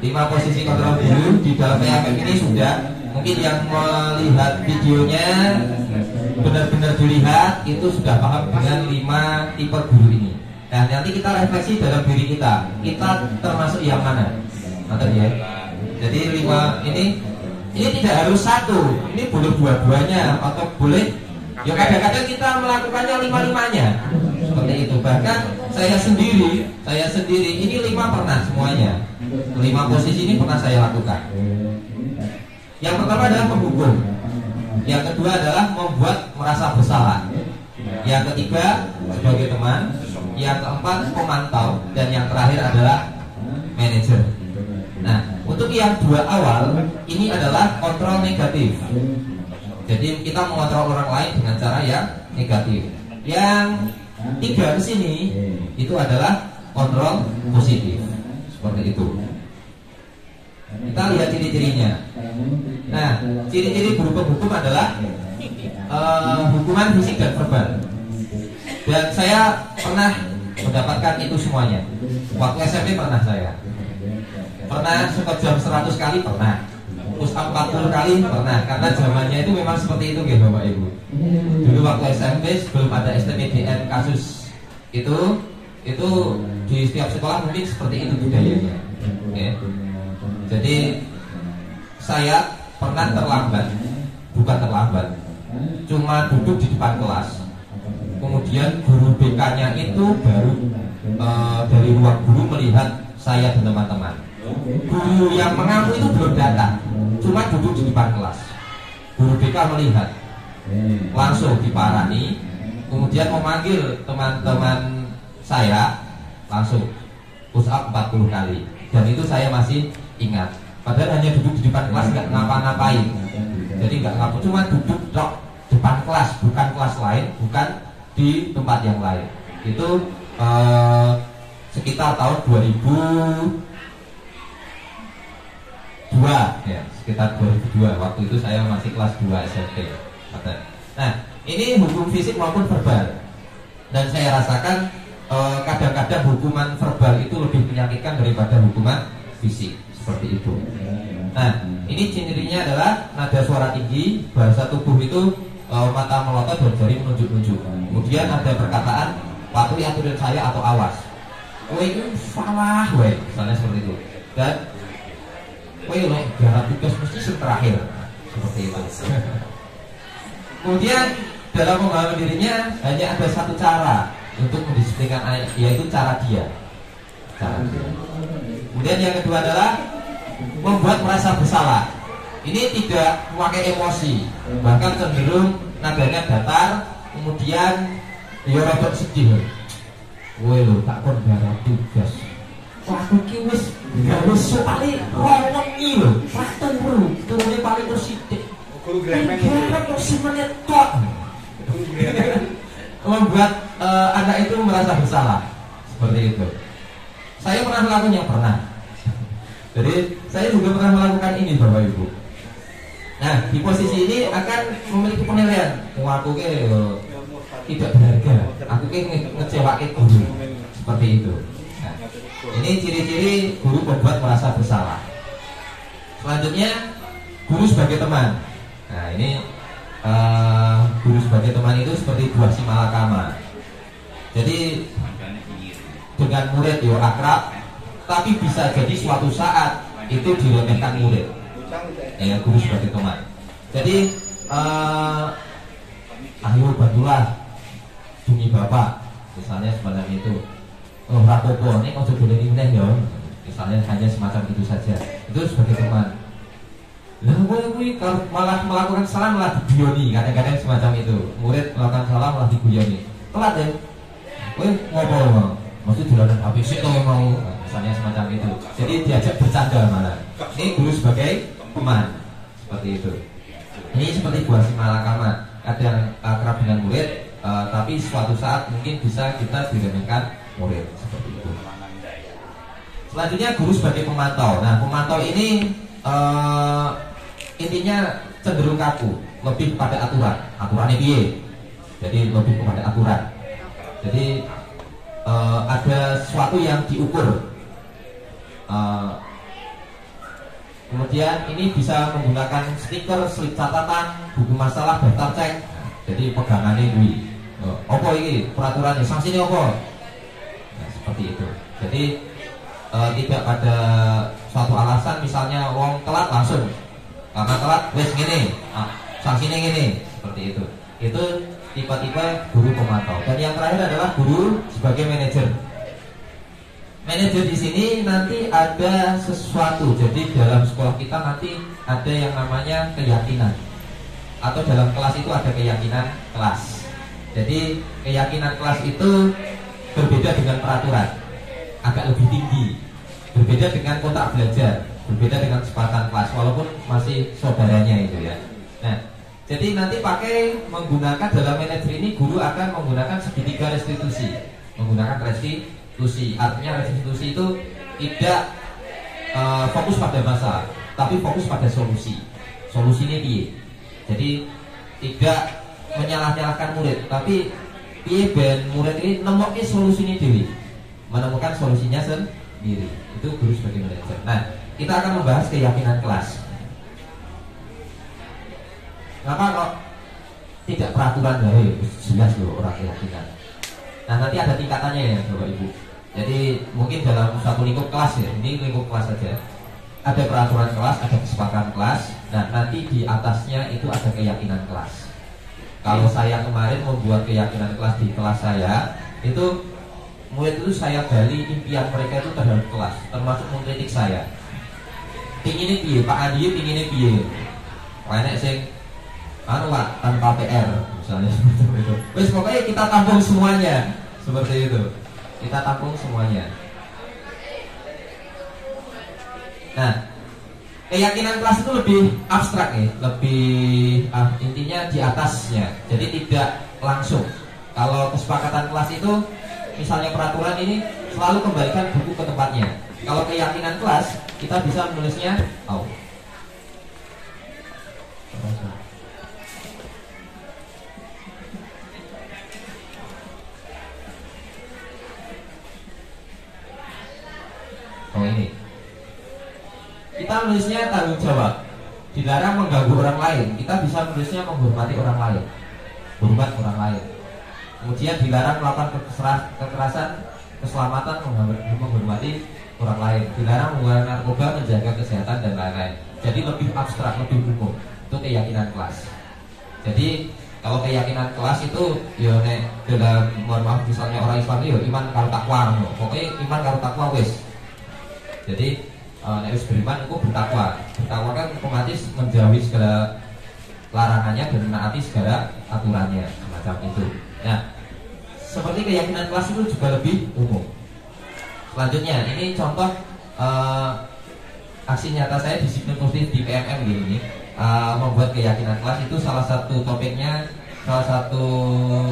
5 posisi kontrol guru di dalam PMM ini sudah. Mungkin yang melihat videonya benar-benar dilihat itu sudah paham dengan 5 tipe guru ini. Nah, nanti kita refleksi dalam diri kita. Kita termasuk yang mana? Nanti ya. Jadi 5 ini tidak harus satu. Ini boleh dua-duanya atau boleh. Ya kadang-kadang kita melakukannya 5-5-nya. Seperti itu. Bahkan saya sendiri ini 5 pernah semuanya. 5 posisi ini pernah saya lakukan. Yang pertama adalah menghukum. Yang kedua adalah membuat merasa bersalah. Yang ketiga sebagai teman. Yang keempat pemantau. Dan yang terakhir adalah manajer. Nah, untuk yang 2 awal ini adalah kontrol negatif. Jadi kita mengontrol orang lain dengan cara yang negatif. Yang 3 ke sini itu adalah kontrol positif. Seperti itu. Kita lihat ciri-cirinya. Nah, ciri-ciri guru penghukum adalah hukuman fisik dan verbal. Dan saya pernah mendapatkan itu semuanya. Waktu SMP pernah saya. Pernah sekot jam 100 kali pernah. Push up 40 kali pernah. Karena zamannya itu memang seperti itu ya Bapak Ibu. Dulu waktu SMP sebelum ada STMPDN kasus itu di setiap sekolah mungkin seperti itu budayanya. Okay. Jadi saya pernah bukan terlambat, cuma duduk di depan kelas. Kemudian guru BK-nya itu baru dari ruang guru melihat saya dan teman-teman. Guru yang mengaku itu belum datang, cuma duduk di depan kelas. Guru BK melihat, langsung diparani, kemudian memanggil teman-teman saya, langsung push up 40 kali. Dan itu saya masih ingat. Padahal hanya duduk di depan kelas, nggak ngapa-ngapain. Jadi nggak ngapa, cuma duduk depan kelas, bukan kelas lain, bukan di tempat yang lain. Itu sekitar tahun 2002 ya, sekitar 2002. Waktu itu saya masih kelas 2 SMP. Nah, ini hukum fisik maupun verbal. Dan saya rasakan kadang-kadang hukuman verbal itu lebih menyakitkan daripada hukuman fisik. Seperti itu. Nah, ini cirinya adalah nada suara tinggi, bahasa tubuh itu mata melotot dan jari menunjuk-nunjuk. Kemudian ada perkataan patuhi aturan saya atau awas. Kowe itu salah, kowe. Misalnya seperti itu. Dan kowe lho garap tugas mesti terakhir. Seperti itu. Kemudian dalam membangun dirinya hanya ada satu cara untuk mendisiplinkan anak, yaitu cara dia. Kemudian yang kedua adalah membuat merasa bersalah. Ini tidak memakai emosi, bahkan cenderung nadanya datar, kemudian ya rada sedih. Kowe lho tak kon garap tugas. Aku ki wis gawe soalé rongi lho, fakten bro, turune paling sithik. Guru gremeng. Garap kok semenit tok. Guru gremeng. membuat anak itu merasa bersalah seperti itu. Saya pernah melakukannya, pernah. Jadi saya juga pernah melakukan ini Bapak Ibu. Nah di posisi ini akan memiliki penilaian, aku tidak berharga, aku ngecewakan guru, seperti itu. Nah, ini ciri-ciri guru membuat merasa bersalah. Selanjutnya guru sebagai teman. Nah ini guru sebagai teman itu seperti buah si malakama. Jadi dengan murid yo akrab, tapi bisa jadi suatu saat itu diremehkan murid. Ya guru sebagai teman. Jadi ayo bantulah demi bapak, misalnya semacam itu. Oh rapopo, ini kau coba ini ya. Misalnya hanya semacam itu saja. Itu sebagai teman. Lah gue kalau malah melakukan salah malah diguyoni, kadang-kadang semacam itu. Murid melakukan salah malah diguyoni. Telat ya. Gue ngobrol, maksud jalanan HP sih kalau mau, misalnya semacam itu. Jadi diajak bercanda malah. Ini guru sebagai teman, seperti itu. Ini seperti buah si malakama. Kadang akrab dengan murid, tapi suatu saat mungkin bisa kita diremehkan murid, seperti itu. Selanjutnya guru sebagai pemantau. Nah pemantau ini intinya cenderung kaku, lebih kepada aturannya piye. Jadi lebih kepada aturan. Jadi ada sesuatu yang diukur. Kemudian ini bisa menggunakan stiker, slip catatan, buku masalah, daftar cek. Jadi pegangannya duit. Apa ini peraturannya? Sanksinya apa? Nah, seperti itu. Jadi tidak ada suatu alasan, misalnya wong telat langsung karena telat wes gini, sanksinya gini, seperti itu. Itu tipe-tipe guru pemantau. Dan yang terakhir adalah guru sebagai manajer. Manajer di sini nanti ada sesuatu. Jadi dalam sekolah kita nanti ada yang namanya keyakinan. Atau dalam kelas itu ada keyakinan kelas. Jadi keyakinan kelas itu berbeda dengan peraturan, agak lebih tinggi. Berbeda dengan kontrak belajar, berbeda dengan kesepakatan kelas, walaupun masih saudaranya itu ya. Nah, jadi nanti pakai menggunakan dalam manajer ini guru akan menggunakan segitiga restitusi. Menggunakan restitusi, artinya restitusi itu tidak fokus pada masalah, tapi fokus pada solusi. Solusinya piye? Jadi tidak menyalah-nyalahkan murid, tapi piye ben murid ini nemokke solusinya dhewe. Menemukan solusinya sendiri. Itu guru sebagai manajer. Nah, kita akan membahas keyakinan kelas. Kenapa kok tidak peraturan dari jelas loh orang keyakinan. Nah, nanti ada tingkatannya ya Bapak Ibu. Jadi mungkin dalam satu lingkup kelas ya, ini lingkup kelas saja. Ada peraturan kelas, ada kesepakatan kelas. Nah, nanti di atasnya itu ada keyakinan kelas. Kalau saya kemarin membuat keyakinan kelas di kelas saya, itu murid itu saya gali impian mereka itu terhadap kelas, termasuk mengkritik saya. Pinginnya piye, Pak Adi pinginnya piye. Enak sing Pak tanpa PR misalnya seperti itu. Wes pokoknya kita tampung semuanya seperti itu. Kita tampung semuanya. Nah, keyakinan kelas itu lebih abstrak ya, lebih intinya di atasnya. Jadi tidak langsung. Kalau kesepakatan kelas itu misalnya peraturan ini selalu kembalikan buku ke tempatnya. Kalau keyakinan kelas kita bisa menulisnya ini. Kita menulisnya tanggung jawab. Dilarang mengganggu orang lain. Kita bisa menulisnya menghormati orang lain. Hormat orang lain. Kemudian dilarang melakukan kekerasan, keselamatan, menghormati orang lain. Dilarang menggunakan narkoba, menjaga kesehatan dan lain-lain. Jadi lebih abstrak, lebih umum. Itu keyakinan kelas. Jadi kalau keyakinan kelas itu ya nek dalam mohon maaf misalnya orang Islam itu ya iman karo takwa. Pokoknya iman karo takwa wis. Jadi nek wis beriman itu bertakwa. Bertakwa kan otomatis menjauhi segala larangannya dan menaati segala aturannya semacam itu. Nah, seperti keyakinan kelas itu juga lebih umum. Selanjutnya, ini contoh aksi nyata saya disiplin positif di PMM gini. Membuat keyakinan kelas itu salah satu topiknya salah satu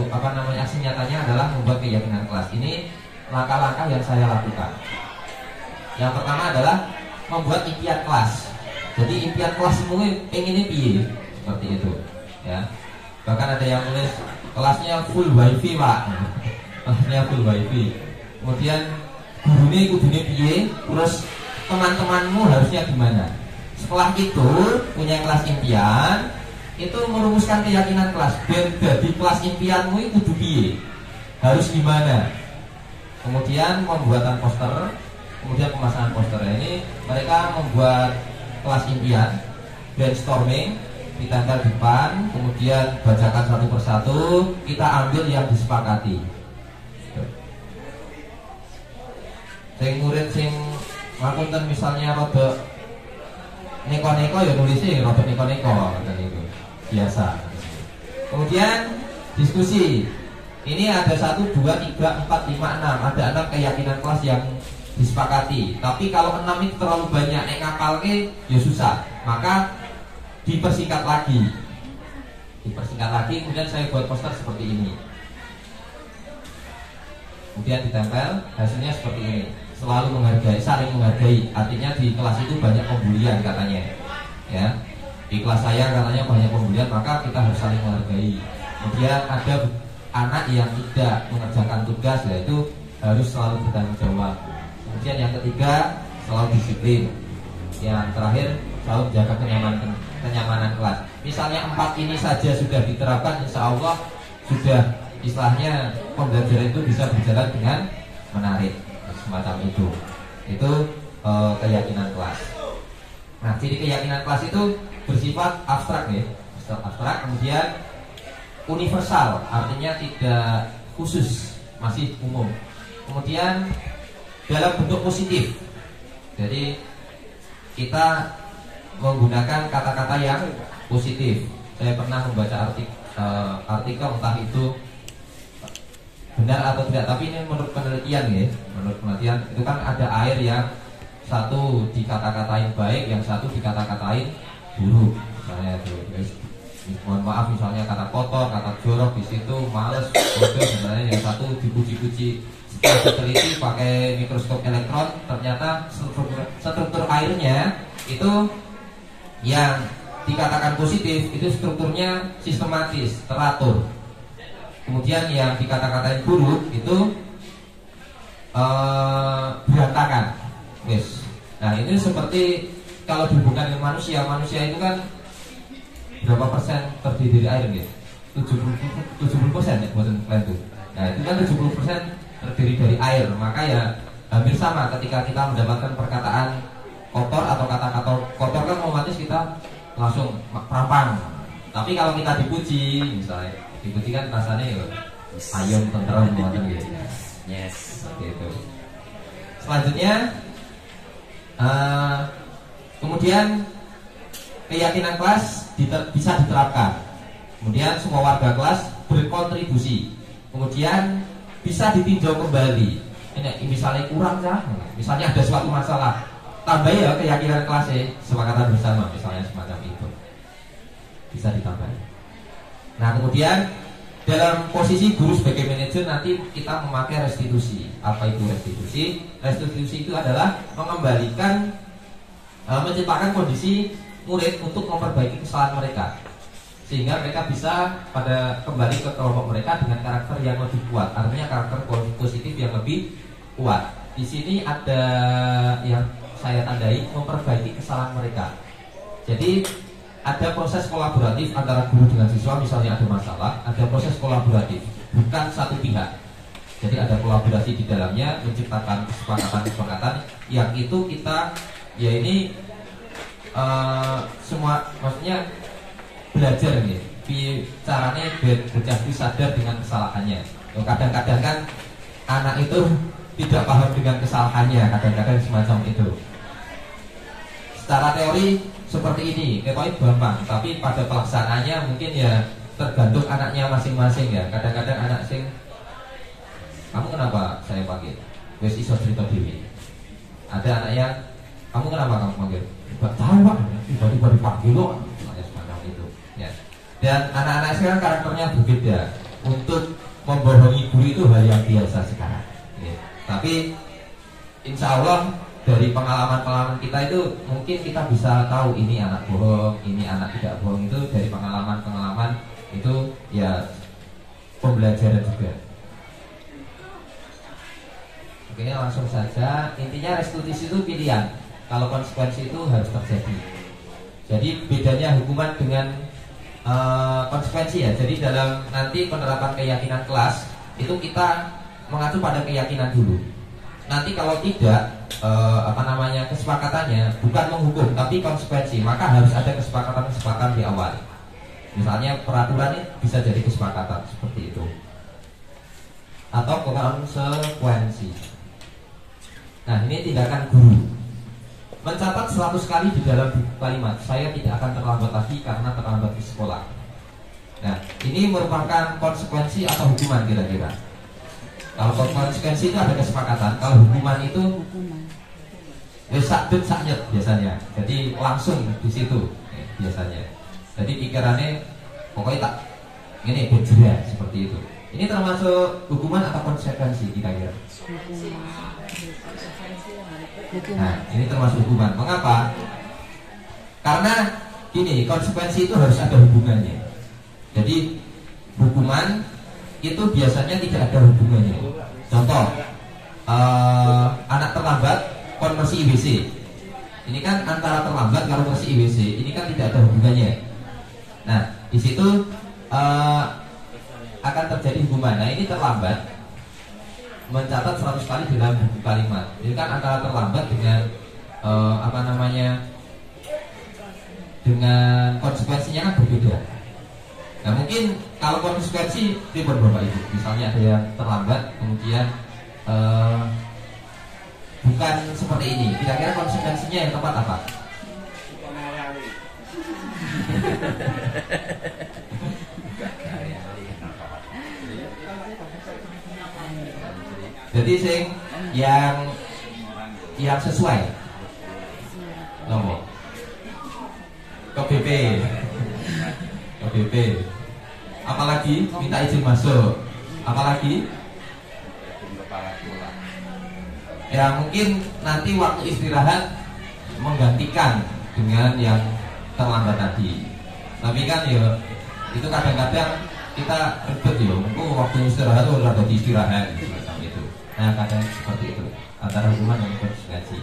aksi nyatanya adalah membuat keyakinan kelas. Ini langkah-langkah yang saya lakukan. Yang pertama adalah membuat impian kelas. Jadi impian kelas semua pengennya piye, seperti itu ya. Bahkan ada yang tulis kelasnya full wifi pak, kelasnya full wifi. Kemudian gurune piye, terus teman-temanmu harusnya gimana. Setelah itu punya kelas impian, itu merumuskan keyakinan kelas. Jadi kelas impianmu itu kudu piye, harus gimana. Kemudian pembuatan poster, kemudian pemasangan poster. Ini mereka membuat kelas impian, brainstorming, ditempel di depan, kemudian bacakan satu persatu, kita ambil yang disepakati. Sing murid sing ngapunten misalnya rada neko-neko ya nulisnya rada neko-neko kan itu biasa. Kemudian diskusi. Ini ada 1, 2, 3, 4, 5, 6. Ada 6 keyakinan kelas yang disepakati. Tapi kalau 6 itu terlalu banyak, ngapalke ya susah. Maka dipersingkat lagi. Kemudian saya buat poster seperti ini. Kemudian ditempel, hasilnya seperti ini. Selalu menghargai, saling menghargai. Artinya di kelas itu banyak pembulian katanya. Ya. Di kelas saya katanya banyak pembulian, maka kita harus saling menghargai. Kemudian ada anak yang tidak mengerjakan tugas, yaitu harus selalu bertanggung jawab. Kemudian yang ketiga, selalu disiplin. Yang terakhir, selalu menjaga kenyamanan kelas. Misalnya 4 ini saja sudah diterapkan, insya Allah sudah istilahnya pembelajaran itu bisa berjalan dengan menarik, semacam itu. Itu keyakinan kelas. Nah, jadi keyakinan kelas itu bersifat abstrak ya, abstrak. Kemudian universal, artinya tidak khusus, masih umum. Kemudian dalam bentuk positif. Jadi kita menggunakan kata-kata yang positif. Saya pernah membaca artikel entah itu benar atau tidak, tapi ini menurut penelitian ya. Menurut penelitian itu kan ada air yang satu dikata-katain baik, yang satu dikata-katain buruk. Misalnya itu, mohon maaf misalnya kata kotor, kata jorok di situ, males, bodoh. Sebenarnya yang satu dipuji-puji. Setelah diteliti pakai mikroskop elektron, ternyata struktur airnya itu yang dikatakan positif itu strukturnya sistematis, teratur. Kemudian yang dikata-katain buruk itu berantakan. Yes. Nah ini seperti kalau dihubungkan dengan manusia itu kan berapa persen terdiri dari air gitu? 70% ya buatan kalian tuh. Nah itu kan 70% terdiri dari air. Maka ya hampir sama ketika kita mendapatkan perkataan kotor atau kata-kata kotor kan otomatis kita langsung perampang. Tapi kalau kita dipuji, misalnya dipuji kan rasanya ya ayam tenteram gitu. Yes, gitu. Selanjutnya kemudian keyakinan kelas bisa diterapkan. Kemudian semua warga kelas berkontribusi. Kemudian bisa ditinjau kembali. Ini misalnya kurang kah? Misalnya ada suatu masalah, tambah ya keyakinan kelasnya, kesepakatan bersama, misalnya semacam itu. Bisa ditambah. Nah kemudian dalam posisi guru sebagai manajer nanti kita memakai restitusi. Apa itu restitusi? Restitusi itu adalah mengembalikan, menciptakan kondisi murid untuk memperbaiki kesalahan mereka, sehingga mereka bisa kembali ke kelompok mereka dengan karakter yang lebih kuat. Artinya karakter positif yang lebih kuat. Di sini ada yang saya tandai memperbaiki kesalahan mereka. Jadi ada proses kolaboratif antara guru dengan siswa. Misalnya ada masalah, ada proses kolaboratif, bukan satu pihak. Jadi ada kolaborasi di dalamnya, menciptakan kesepakatan yang itu kita ya ini semua maksudnya belajar nih, caranya bocah itu sadar dengan kesalahannya. Kadang-kadang kan anak itu tidak paham dengan kesalahannya, kadang-kadang semacam itu. Secara teori seperti ini, teori gampang, tapi pada pelaksanaannya mungkin ya tergantung anaknya masing-masing ya. Kadang-kadang anak sing, kamu kenapa saya panggil? Wes iso cerita dewi. Ada anak yang, kamu kenapa kamu panggil? Gak tahu pak, tiba-tiba dipanggil loh. Semacam itu. Ya. Dan anak-anak sekarang karakternya berbeda. Untuk membohongi guru itu hal yang biasa sekarang. Tapi insya Allah dari pengalaman-pengalaman kita itu mungkin kita bisa tahu ini anak bohong, ini anak tidak bohong, itu dari pengalaman-pengalaman itu ya pembelajaran juga. Oke, langsung saja. Intinya restitusi itu pilihan. Kalau konsekuensi itu harus terjadi. Jadi bedanya hukuman dengan konsekuensi ya. Jadi dalam nanti penerapan keyakinan kelas itu kita mengacu pada keyakinan dulu. Nanti kalau tidak kesepakatannya bukan menghukum tapi konsekuensi, maka harus ada kesepakatan di awal. Misalnya peraturan ini bisa jadi kesepakatan seperti itu atau konsekuensi. Nah, ini tindakan guru. Mencatat 100 kali di dalam buku kalimat, saya tidak akan terlambat lagi karena terlambat di sekolah. Nah, ini merupakan konsekuensi atau hukuman kira-kira? Kalau konsekuensi itu ada kesepakatan, kalau hukuman itu saknyet biasanya. Jadi langsung di situ biasanya. Jadi pikirannya pokoknya tak ini berjerak seperti itu. Ini termasuk hukuman atau konsekuensi kira-kira? Nah, ini termasuk hukuman. Mengapa? Karena gini, konsekuensi itu harus ada hubungannya. Jadi hukuman itu biasanya tidak ada hubungannya. Contoh, anak terlambat konversi IWC. Ini kan antara terlambat kalau konversi IWC, ini kan tidak ada hubungannya. Nah, di situ akan terjadi hukuman. Nah, ini terlambat mencatat 100 kali dalam buku kalimat. Ini kan antara terlambat dengan dengan konsekuensinya kan berbeda. Nah, mungkin kalau konsekuensi ribet Bapak Ibu. Misalnya ada yang terlambat kemudian bukan seperti ini. Kira-kira konsekuensinya yang tepat apa? Jadi yang sesuai nomor ke BP. Apalagi minta izin masuk. Apalagi ya mungkin nanti waktu istirahat menggantikan dengan yang terlambat tadi. Tapi kan ya itu kadang-kadang kita ribet ya. Waktu istirahat itu udah di istirahat gitu. Nah, kadang seperti itu antara hukuman dan konsekuensi.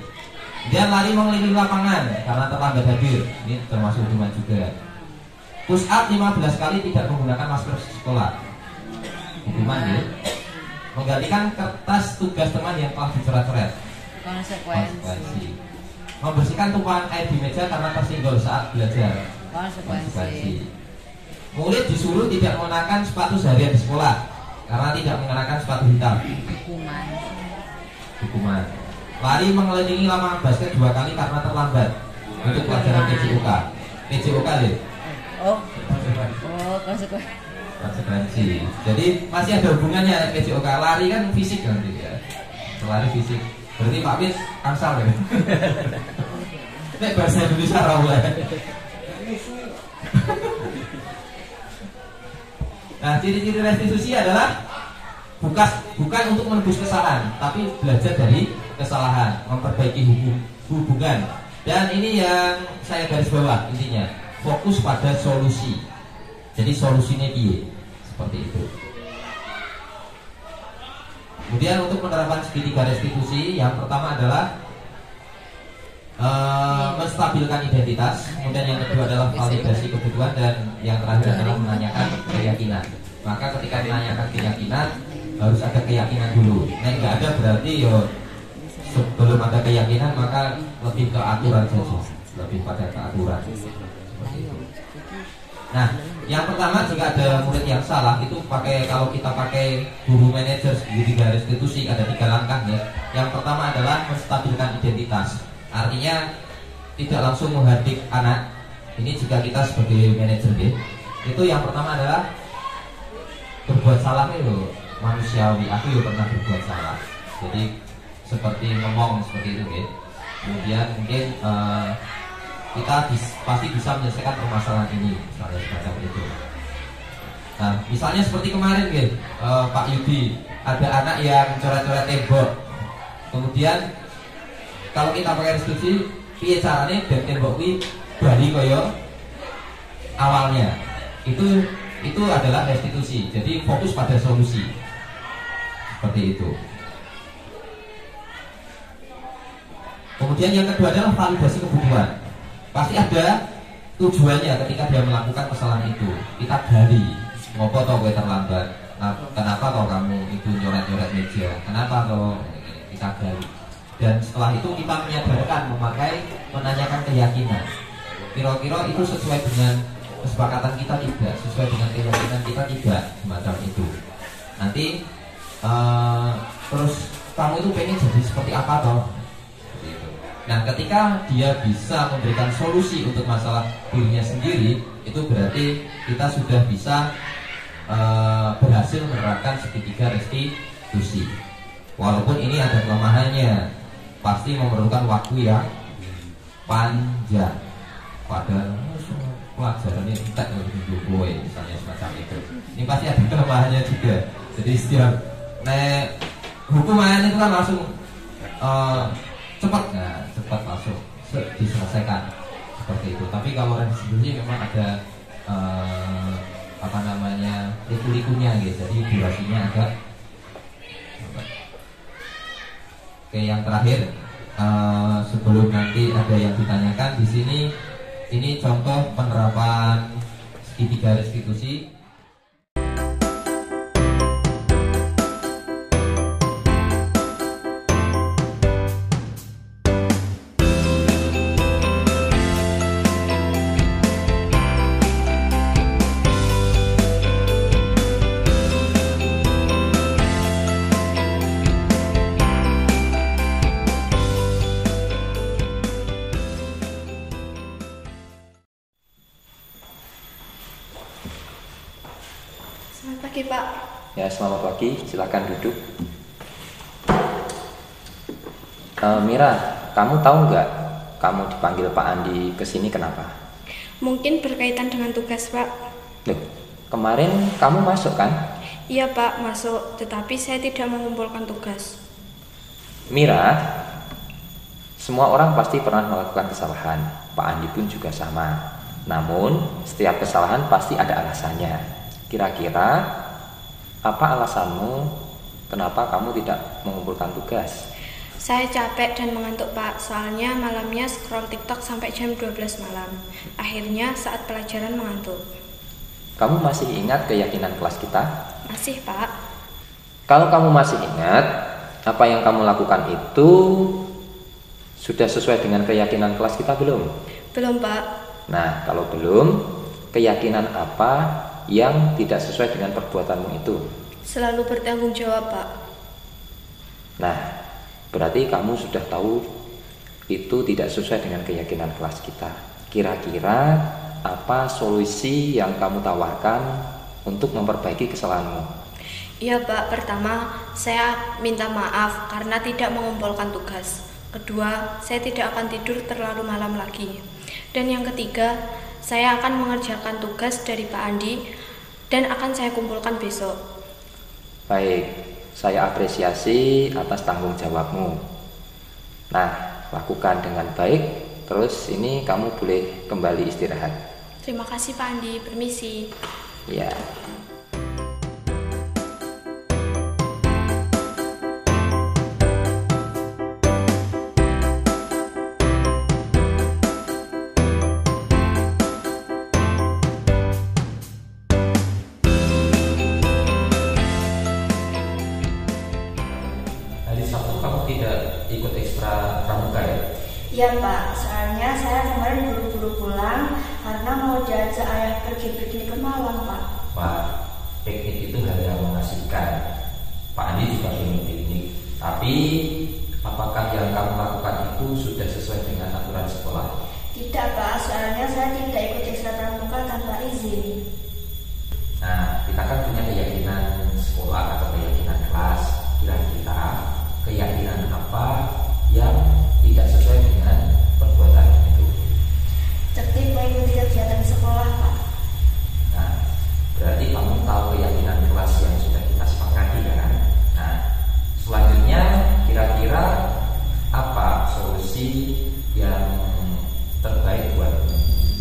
Dia lari mengelilingi lapangan karena terlambat hadir. Ini termasuk hukuman juga. Push up 15 kali tidak menggunakan masker sekolah. Hukuman ya. Menggantikan kertas tugas teman yang telah dicoret-coret. Konsekuensi. Membersihkan tumpahan air di meja karena tersinggol saat belajar. Konsekuensi. Murid disuruh tidak mengenakan sepatu seharian di sekolah karena tidak mengenakan sepatu hitam. Hukuman. Lari mengelilingi lapangan basket 2 kali karena terlambat untuk pelajaran PJOK. PJOK ya? Konsekuensi. Jadi masih ada hubungannya PJOK. Lari kan fisik kan ya. Lari fisik. Berarti Pak Wis angsal ya. Nek bahasa Indonesia ra oleh. Nah, ciri-ciri restitusi adalah bukan untuk menebus kesalahan, tapi belajar dari kesalahan, memperbaiki hubungan. Dan ini yang saya garis bawah intinya, fokus pada solusi. Jadi solusinya piye? Seperti itu. Kemudian untuk penerapan segitiga restitusi, yang pertama adalah menstabilkan identitas. Kemudian yang kedua adalah validasi kebutuhan, dan yang terakhir adalah menanyakan keyakinan. Maka ketika menanyakan keyakinan harus ada keyakinan dulu. Nah, nggak ada berarti sebelum ada keyakinan maka lebih ke aturan saja, lebih pada keaturan. Nah, yang pertama jika ada murid yang salah itu kalau kita pakai guru manajer segitiga restitusi ada 3 langkah ya. Yang pertama adalah menstabilkan identitas. Artinya tidak langsung menghardik anak. Ini jika kita sebagai manajer ya. Itu yang pertama adalah berbuat salah itu manusiawi. Aku juga pernah berbuat salah. Jadi seperti ngomong seperti itu ya. Kemudian mungkin kita pasti bisa menyelesaikan permasalahan ini, misalnya semacam itu. Nah, misalnya seperti kemarin gitu, Pak Yudi, ada anak yang coret-coret tembok. Kemudian kalau kita pakai restitusi, piye carane ben tembok kuwi bali kaya awalnya. Itu adalah restitusi. Jadi fokus pada solusi. Seperti itu. Kemudian yang kedua adalah validasi kebutuhan. Pasti ada tujuannya ketika dia melakukan kesalahan itu. Kita gali, ngopo toh gue terlambat? Nah, kenapa toh kamu itu nyoret-nyoret meja? Kenapa toh kita gali? Dan setelah itu kita menyadarkan, menanyakan keyakinan. Kira-kira itu sesuai dengan kesepakatan kita tidak, sesuai dengan keyakinan kita tidak, semacam itu. Nanti terus kamu itu pengen jadi seperti apa toh? Nah, ketika dia bisa memberikan solusi untuk masalah dirinya sendiri, itu berarti kita sudah bisa berhasil menerapkan segitiga restitusi. Walaupun ini ada kelemahannya, pasti memerlukan waktu yang panjang. Padahal pelajarannya tidak lebih boy, misalnya semacam itu. Ini pasti ada kelemahannya juga. Jadi setiap hukuman itu kan langsung cepat, nah, cepat langsung diselesaikan seperti itu. Tapi kalau restitusi memang ada liku-likunya gitu. Jadi durasinya agak. Oke, yang terakhir sebelum nanti ada yang ditanyakan di sini, ini contoh penerapan segitiga restitusi. Selamat pagi, Pak. Ya, selamat pagi. Silakan duduk. Mira, kamu tahu nggak kamu dipanggil Pak Andi ke sini kenapa? Mungkin berkaitan dengan tugas, Pak. Loh, kemarin kamu masuk kan? Iya, Pak, masuk. Tetapi saya tidak mengumpulkan tugas. Mira, semua orang pasti pernah melakukan kesalahan. Pak Andi pun juga sama. Namun, setiap kesalahan pasti ada alasannya. Kira-kira apa alasanmu kenapa kamu tidak mengumpulkan tugas? Saya capek dan mengantuk, Pak. Soalnya malamnya scroll TikTok sampai jam 12 malam. Akhirnya saat pelajaran mengantuk. Kamu masih ingat keyakinan kelas kita? Masih, Pak. Kalau kamu masih ingat, apa yang kamu lakukan itu sudah sesuai dengan keyakinan kelas kita belum? Belum, Pak. Nah, kalau belum, keyakinan apa yang tidak sesuai dengan perbuatanmu itu? Selalu bertanggung jawab, Pak. Nah, berarti kamu sudah tahu itu tidak sesuai dengan keyakinan kelas kita. Kira-kira apa solusi yang kamu tawarkan untuk memperbaiki kesalahanmu? Iya, Pak. Pertama, saya minta maaf karena tidak mengumpulkan tugas. Kedua, saya tidak akan tidur terlalu malam lagi. Dan yang ketiga, saya akan mengerjakan tugas dari Pak Andi dan akan saya kumpulkan besok. Baik, saya apresiasi atas tanggung jawabmu. Nah, lakukan dengan baik. Terus ini kamu boleh kembali istirahat. Terima kasih, Pak Andi. Permisi. Ya. Iya, Pak, soalnya saya kemarin buru-buru pulang karena mau diajak ayah pergi piknik ke Malang, Pak. Pak, piknik itu hal yang mengasihkan. Pak Andi juga ingin piknik. Tapi apakah yang kamu lakukan itu sudah sesuai dengan aturan sekolah? Tidak, Pak, soalnya saya tidak ikut ekstra pramuka tanpa izin. Nah, kita kan punya keyakinan sekolah atau keyakinan kelas. Kira-kira keyakinan apa yang tidak sesuai dengan perbuatan itu? Tertib mengikuti kegiatan sekolah, Pak. Nah, berarti kamu tahu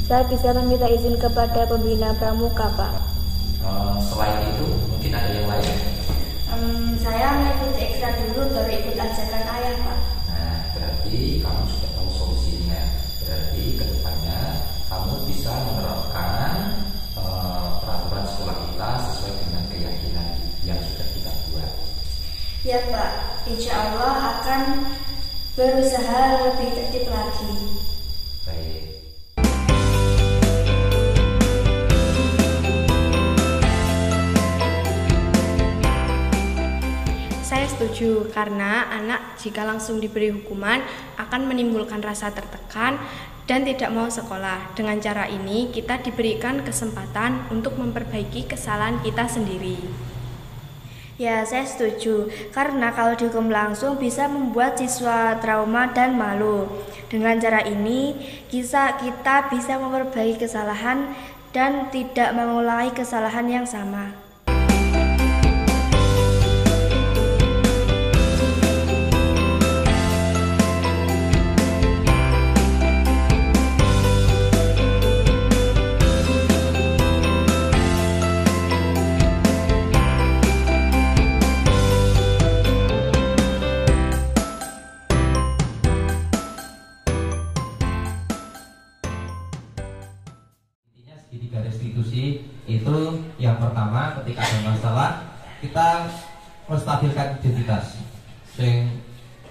Saya bisa meminta izin kepada pembina pramuka, Pak. Selain itu, mungkin ada yang lain? Saya mengikuti ekstra dulu baru ikut ajakan ayah, Pak. Nah, berarti kamu sudah tahu solusinya. Berarti kedepannya kamu bisa menerapkan peraturan sekolah kita sesuai dengan keyakinan yang sudah kita buat. Ya, Pak. Insya Allah akan berusaha lebih tertib lagi. Baik. Saya setuju karena anak jika langsung diberi hukuman akan menimbulkan rasa tertekan dan tidak mau sekolah. Dengan cara ini kita diberikan kesempatan untuk memperbaiki kesalahan kita sendiri. Ya, saya setuju. Karena kalau dihukum langsung bisa membuat siswa trauma dan malu. Dengan cara ini, kita bisa memperbaiki kesalahan dan tidak mengulangi kesalahan yang sama. Segitiga restitusi itu yang pertama, ketika ada masalah kita menstabilkan identitas. Sing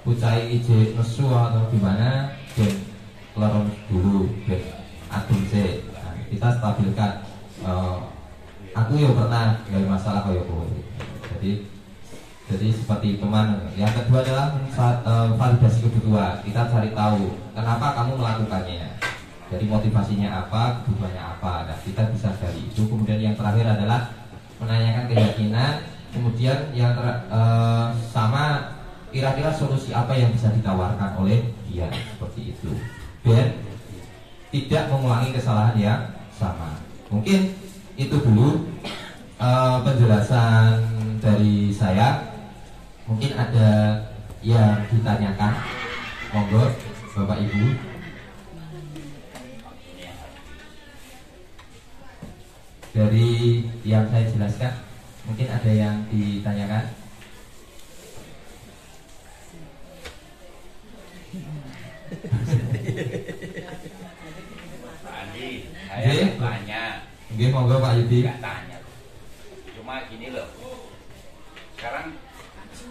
bocah ije nesu atau gimana, ben kleron dulu, ben adem sih. Nah, kita stabilkan. Aku ya pernah nggak masalah kayak kowe. Jadi seperti teman. Yang kedua adalah validasi kedua. Kita cari tahu kenapa kamu melakukannya. Jadi motivasinya apa, kebutuhannya apa. Nah, kita bisa dari itu. Kemudian yang terakhir adalah menanyakan keyakinan. Kemudian yang sama kira-kira solusi apa yang bisa ditawarkan oleh dia, seperti itu. Dan tidak mengulangi kesalahan yang sama. Mungkin itu dulu penjelasan dari saya. Mungkin ada yang ditanyakan. Monggo Bapak Ibu. Dari yang saya jelaskan, mungkin ada yang ditanyakan. Pak Andi, saya tanya. Mungkin monggo Pak Yudi. Nggak tanya. Cuma gini loh. Sekarang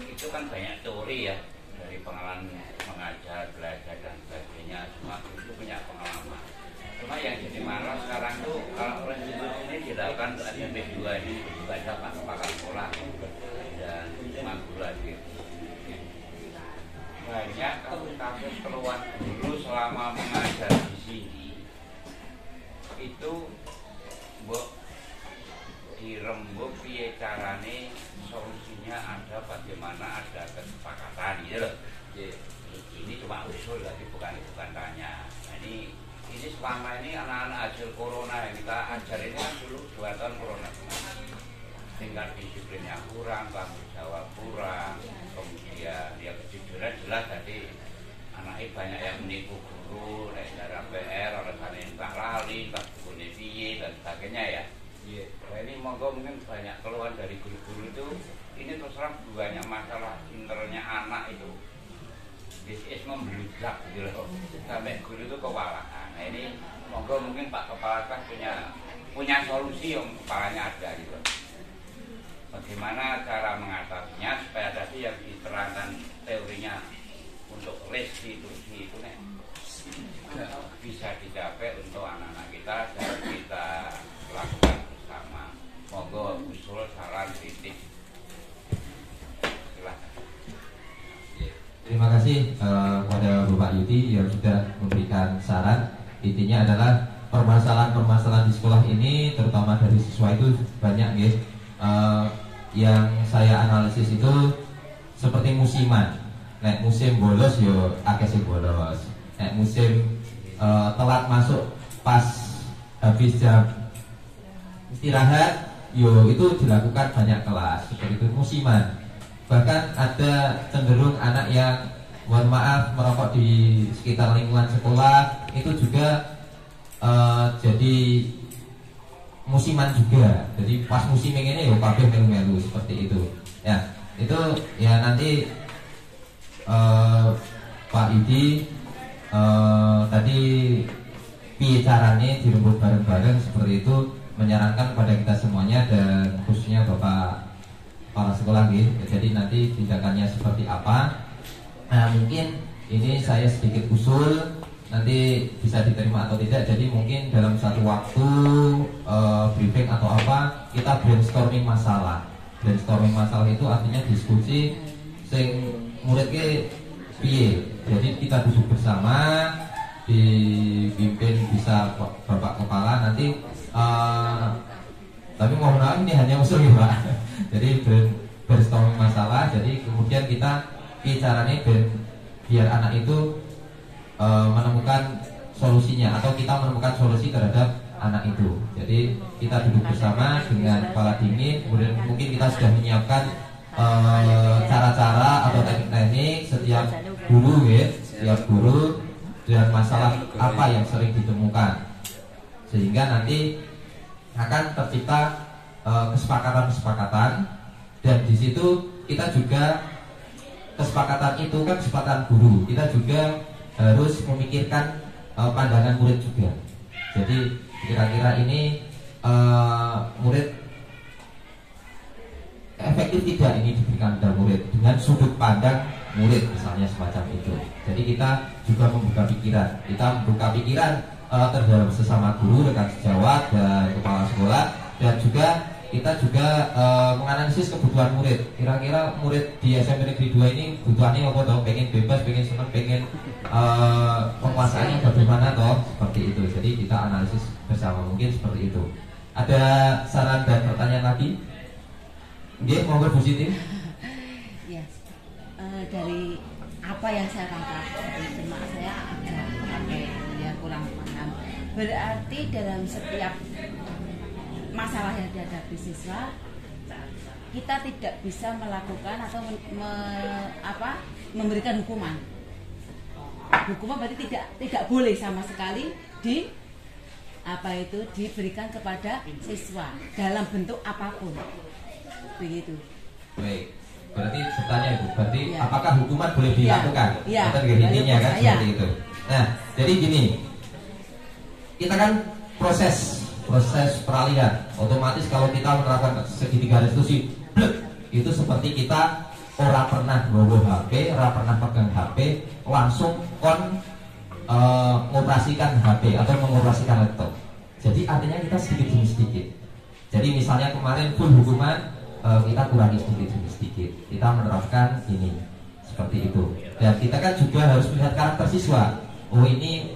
itu kan banyak teori ya, dari pengalaman mengajar, belajar dan sebagainya. Semua itu punya pengalaman. Cuma yang jadi marah sekarang tuh kalau restitusi ini dilakukan ada B2 ini, baca pakar sekolah dan cuma guru lagi. Banyak kasus-kasus keluar dulu selama mengajar di sini itu dirembuk piye carane, solusinya ada, bagaimana ada kesepakatan gitu loh. Ini cuma usul tapi bukan tanya. Nah, ini selama ini anak-anak hasil corona yang kita ajar ini kan dulu 2 tahun corona, tingkat disiplinnya kurang, tanggung jawab kurang, kemudian ya kejujuran jelas. Jadi anaknya banyak yang menipu guru, naik darah PR, oleh karena tak lali, tak bukunya piye dan sebagainya ya. Nah, ini monggo mungkin banyak keluhan dari guru-guru itu. Ini terus terang banyak masalah internya anak itu. Bisnis membludak gitu loh, sampai guru itu kewalahan. Nah, ini monggo mungkin Pak Kepala Kelas punya solusi yang kepalanya ada gitu. Bagaimana cara mengatasinya supaya tadi yang diterangkan teorinya untuk restitusi itu bisa dicapai untuk anak-anak kita dan kita lakukan bersama. Monggo usul, saran, kritik. Terima kasih kepada Bapak Yudi yang sudah memberikan saran. Intinya adalah permasalahan-permasalahan di sekolah ini, terutama dari siswa itu banyak ya. Yang saya analisis itu seperti musiman. Nek musim bolos yo akeh sing bolos. Nek musim telat masuk pas habis jam istirahat, yo itu dilakukan banyak kelas. Seperti itu musiman. Bahkan ada cenderung anak yang mohon maaf merokok di sekitar lingkungan sekolah, itu juga jadi musiman juga. Jadi pas musim ini ya kabeh melu-melu seperti itu. Ya, itu ya nanti Pak Idi tadi piye carane dirembuk bareng-bareng seperti itu, menyarankan kepada kita semuanya dan khususnya Bapak kepala sekolah gitu. Jadi nanti tindakannya seperti apa. Nah, mungkin ini saya sedikit usul, nanti bisa diterima atau tidak. Jadi mungkin dalam satu waktu briefing atau apa, kita brainstorming masalah. Brainstorming masalah itu artinya diskusi sing muridnya piye. Jadi kita duduk bersama, dipimpin bisa Bapak Kepala nanti. Tapi mohon maaf ini hanya usul ya Pak. Jadi brainstorming masalah. Jadi kemudian kita caranya biar anak itu menemukan solusinya atau kita menemukan solusi terhadap anak itu. Jadi kita duduk bersama dengan kepala dingin. Kemudian mungkin kita sudah menyiapkan cara-cara atau teknik-teknik setiap guru ya, setiap guru dan masalah apa yang sering ditemukan, sehingga nanti akan tercipta kesepakatan-kesepakatan. Dan di situ kita juga kesepakatan itu kan kesepakatan guru, kita juga harus memikirkan pandangan murid juga. Jadi kira-kira ini murid efektif tidak ini diberikan kepada murid dengan sudut pandang murid misalnya semacam itu. Jadi kita juga membuka pikiran terhadap sesama guru, rekan sejawat dan kepala sekolah, dan juga kita juga menganalisis kebutuhan murid. Kira-kira murid di SMP Negeri 2 ini kebutuhannya apa toh? Pengen bebas, pengen senang, pengen penguasaannya bagaimana toh? Seperti itu. Jadi kita analisis bersama, mungkin seperti itu. Ada saran dan pertanyaan lagi? Nggih, monggo Bu Siti. Ya, dari apa yang saya tangkap, cuma saya agak kurang paham. Berarti dalam setiap masalah yang dihadapi siswa, kita tidak bisa melakukan atau memberikan hukuman. Hukuman berarti tidak boleh sama sekali diberikan kepada siswa dalam bentuk apapun. Begitu. Baik. Berarti sertanya itu. Berarti ya. Apakah hukuman boleh dilakukan? Ya. Itu intinya kan seperti itu. Nah, jadi gini. Kita kan proses peralihan. Otomatis kalau kita menerapkan segitiga restitusi, itu seperti kita ora pernah bawa HP, ora pernah pegang HP, langsung mengoperasikan HP atau mengoperasikan laptop. Jadi artinya kita sedikit demi sedikit. Jadi misalnya kemarin full hukuman, kita kurangi sedikit demi sedikit. Kita menerapkan ini seperti itu. Dan kita kan juga harus melihat karakter siswa. Oh ini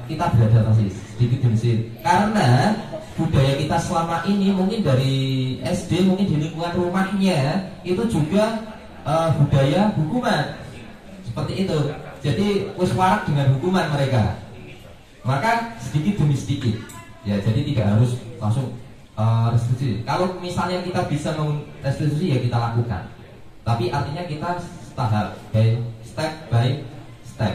kita beradaptasi sedikit demi sedikit. Karena budaya kita selama ini mungkin dari SD, mungkin di lingkungan rumahnya itu juga budaya hukuman seperti itu. Jadi wis warak dengan hukuman mereka. Maka sedikit demi sedikit. Ya, jadi tidak harus langsung restitusi. Kalau misalnya kita bisa restitusi ya kita lakukan. Tapi artinya kita step by step.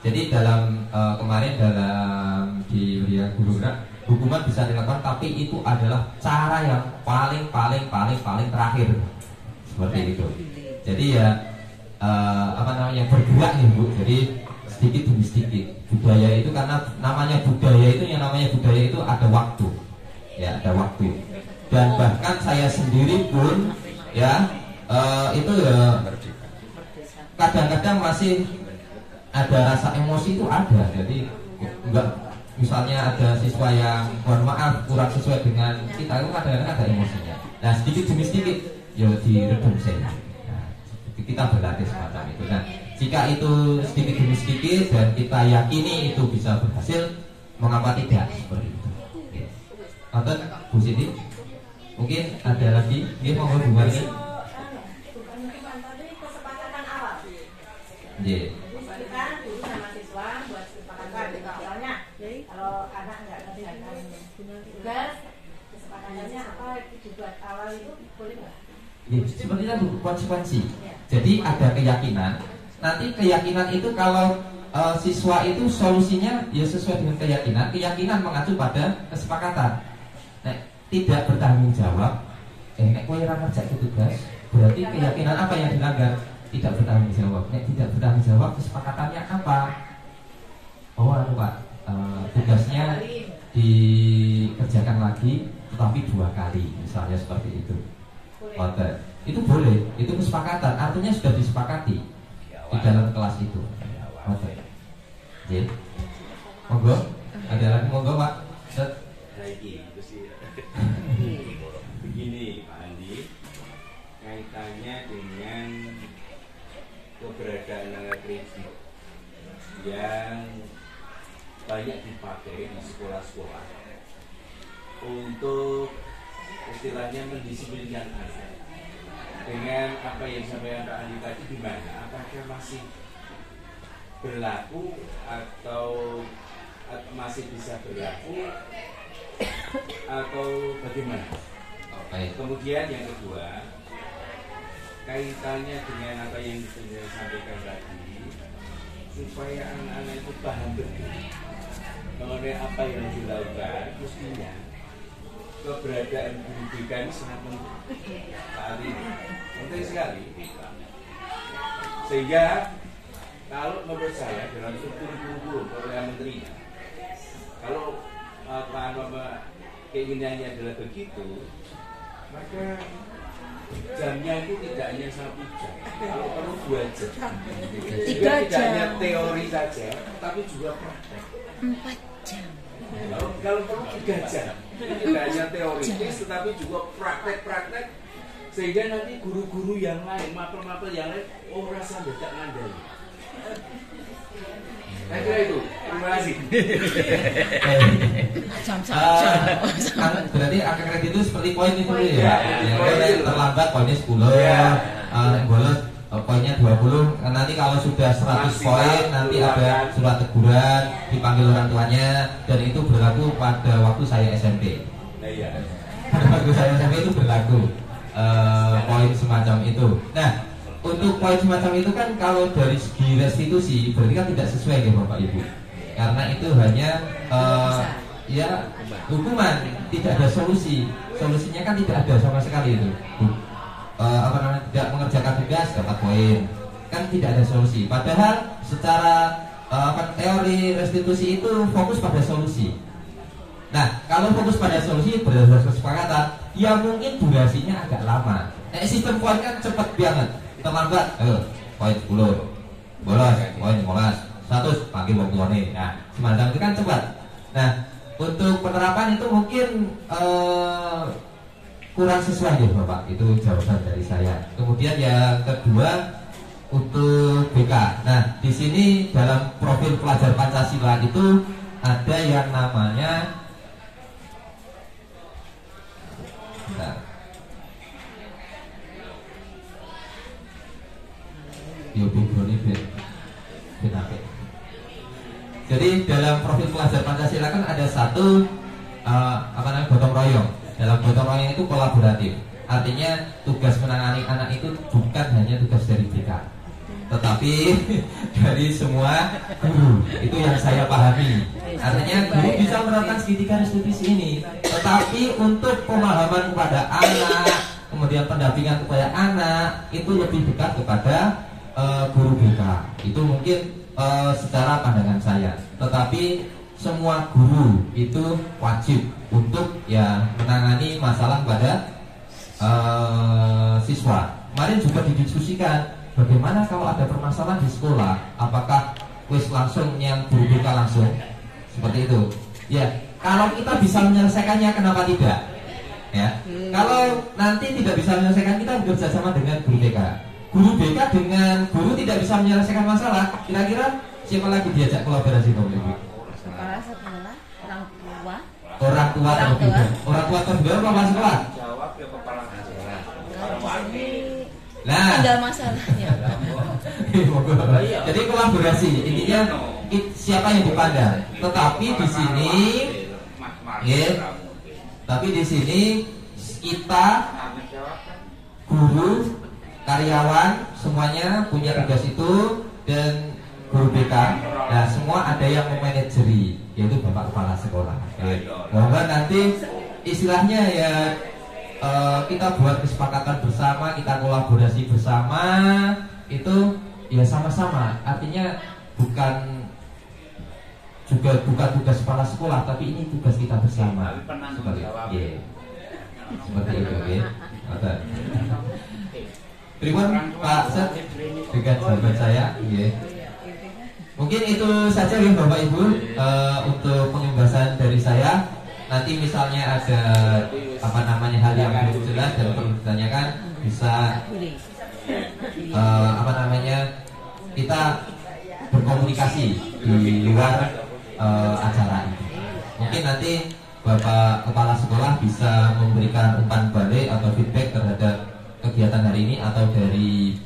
Jadi dalam kemarin dalam di Wilayah Guru Gerak, hukuman bisa dilakukan, tapi itu adalah cara yang paling terakhir seperti itu. Jadi ya bergerak nih Bu. Jadi sedikit demi sedikit. Budaya itu karena namanya budaya itu ada waktu. Ya, ada waktu. Dan bahkan saya sendiri pun ya itu ya kadang-kadang masih ada rasa emosi itu ada. Jadi enggak, misalnya ada siswa yang mohon maaf kurang sesuai dengan kita, itu kadang-kadang ada emosinya. Nah, sedikit demi sedikit ya diredam saja. Nah, kita berlatih semacam itu. Nah, jika itu sedikit demi sedikit dan kita yakini itu bisa berhasil, mengapa tidak seperti itu? Atau Bu Siti, mungkin ada lagi? Dia mau berbuat ini? Kesepakatan awal. Iya. Kan guru sama siswa buat kesepakatan. Misalnya, kalau anak nggak ngerjakan tugas, kesepakatannya apa dibuat awal itu boleh nggak? Ya, seperti itu konsekuensi. Jadi ada keyakinan. Nanti keyakinan itu kalau siswa itu solusinya ya sesuai dengan keyakinan. Keyakinan mengacu pada kesepakatan. Nek tidak bertanggung jawab, nek kowe ora ngerjakke tugas, berarti keyakinan apa yang dilanggar? Tidak bertanggung jawab. Nek tidak bertanggung jawab, kesepakatannya apa? Oh, Pak, tugasnya dikerjakan lagi, tetapi 2 kali, misalnya seperti itu. Oke, itu boleh, itu kesepakatan. Artinya sudah disepakati di dalam kelas itu. Oke, jadi, monggo, ada lagi monggo Pak. Begini Pak Andi, kaitannya dengan keberadaan prinsip yang banyak dipakai di sekolah-sekolah untuk istilahnya mendisiplinkan anak. Dengan apa yang disampaikan Pak Andi tadi, di mana apakah masih berlaku atau masih bisa berlaku atau bagaimana? Kemudian yang kedua, kaitannya dengan apa yang sudah disampaikan tadi, supaya anak-anak itu paham betul mengenai apa yang dilakukan, mestinya keberadaan guru BK ini sangat penting saat ini, penting sekali. Sehingga kalau menurut saya dalam struktur kurikulum oleh menterinya, kalau keinginannya adalah begitu, maka jamnya itu tidak hanya 1 jam, kalau perlu 2 jam. Tidak hanya teori saja, tapi juga praktek 4 jam. Kalau perlu 3 jam, tidak hanya teoritis, tetapi juga praktek-praktek, sehingga nanti guru-guru yang lain, mapel-mapel yang lain, rasa tidak ngandali. Saya kira itu. Terima kasih. Berarti akar kredit itu seperti poin itu ya. Yang terlambat poinnya 10, bolos poinnya 20. Nanti kalau sudah 100 poin nanti ada surat teguran, dipanggil orang tuanya, dan itu berlaku pada waktu saya SMP. Pada waktu saya SMP itu berlaku poin semacam itu. Nah, untuk poin semacam itu kan kalau dari segi restitusi berarti kan tidak sesuai ya Bapak Ibu, karena itu hanya ya hukuman, tidak ada solusi. Solusinya kan tidak ada sama sekali itu. Tidak mengerjakan tugas dapat poin, kan tidak ada solusi. Padahal secara teori restitusi itu fokus pada solusi. Nah, kalau fokus pada solusi berdasarkan kesepakatan, ya mungkin durasinya agak lama. Sistem poin kan cepat banget. Terlambat, poin 10, bolos, poin 15, 100, panggil wong tuane. Nah, semacam itu kan cepat. Nah, untuk penerapan itu mungkin kurang sesuai ya Bapak. Itu jawaban dari saya. Kemudian yang kedua untuk BK. Nah, di sini dalam profil pelajar Pancasila itu ada yang namanya Jadi dalam profil pelajar Pancasila kan ada satu gotong royong. Dalam gotong royong itu kolaboratif. Artinya tugas menangani anak itu bukan hanya tugas dari BK, tetapi dari semua guru. Itu yang saya pahami. Artinya guru bisa menerapkan segitiga restitusi ini, tetapi untuk pemahaman kepada anak, kemudian pendampingan kepada anak itu lebih dekat kepada guru BK. Itu mungkin secara pandangan saya. Tetapi semua guru itu wajib untuk ya menangani masalah pada siswa. Kemarin juga didiskusikan bagaimana kalau ada permasalahan di sekolah, apakah wis langsung yang guru BK langsung seperti itu. Ya, kalau kita bisa menyelesaikannya, kenapa tidak? Ya, kalau nanti tidak bisa menyelesaikan, kita bekerja sama dengan guru BK. Guru BK dengan guru tidak bisa menyelesaikan masalah, kira-kira siapa lagi diajak kolaborasi Bapak Ibu? Kepala sekolah, orang tua. Orang tua terlebih. Orang tua terlebih apa sekolah? Jawab ya kepala sekolah. Nah, tinggal masalahnya. Jadi kolaborasi, intinya siapa yang dipandang. Tetapi di sini, tapi di sini kita guru, karyawan semuanya punya tugas itu, dan guru BK. Nah, semua ada yang memanajeri, yaitu Bapak Kepala Sekolah. Bahwa nanti istilahnya ya kita buat kesepakatan bersama, kita kolaborasi bersama, itu ya sama-sama. Artinya bukan tugas kepala sekolah, tapi ini tugas kita bersama. Seperti itu, ya. Terima Pak Set dengan sahabat saya. Mungkin itu saja ya Bapak Ibu untuk penjelasan dari saya. Nanti misalnya ada hal yang belum jelas dan perlu ditanyakan, bisa kita berkomunikasi di luar acara ini. Mungkin nanti Bapak Kepala Sekolah bisa memberikan umpan balik atau feedback terhadap kegiatan hari ini, atau dari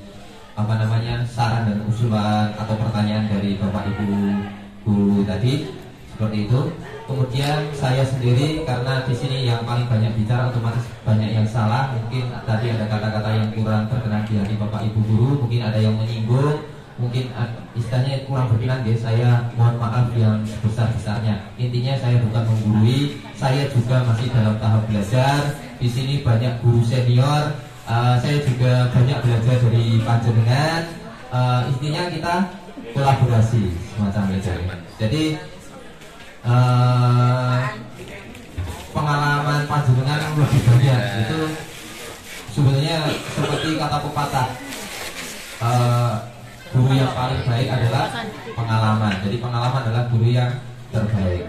saran dan usulan atau pertanyaan dari Bapak Ibu guru tadi, seperti itu. Kemudian saya sendiri, karena di sini yang paling banyak bicara, otomatis banyak yang salah. Mungkin tadi ada kata-kata yang kurang berkenan di hati Bapak Ibu guru, mungkin ada yang menyinggung, mungkin istilahnya kurang berkenan, saya mohon maaf yang sebesar-besarnya. Intinya saya bukan menggurui, saya juga masih dalam tahap belajar. Di sini banyak guru senior, saya juga banyak belajar dari panjenengan. Intinya kita kolaborasi semacam itu. Jadi pengalaman panjenengan lebih banyak. Itu sebenarnya seperti kata pepatah, guru yang paling baik adalah pengalaman. Jadi pengalaman adalah guru yang terbaik.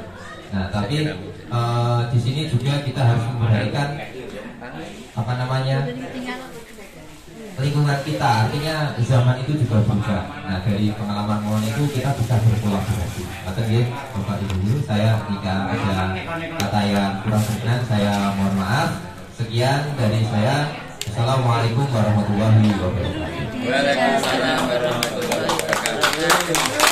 Nah, tapi di sini juga kita harus memperhatikan lingkungan kita. Artinya zaman itu juga berubah. Nah, dari pengalaman mohon itu kita bisa berkolaborasi. Maka Bapak Ibu guru, saya jika ada kata yang kurang berkenan, saya mohon maaf. Sekian dari saya. Assalamualaikum warahmatullahi wabarakatuh. Waalaikumsalam warahmatullahi wabarakatuh.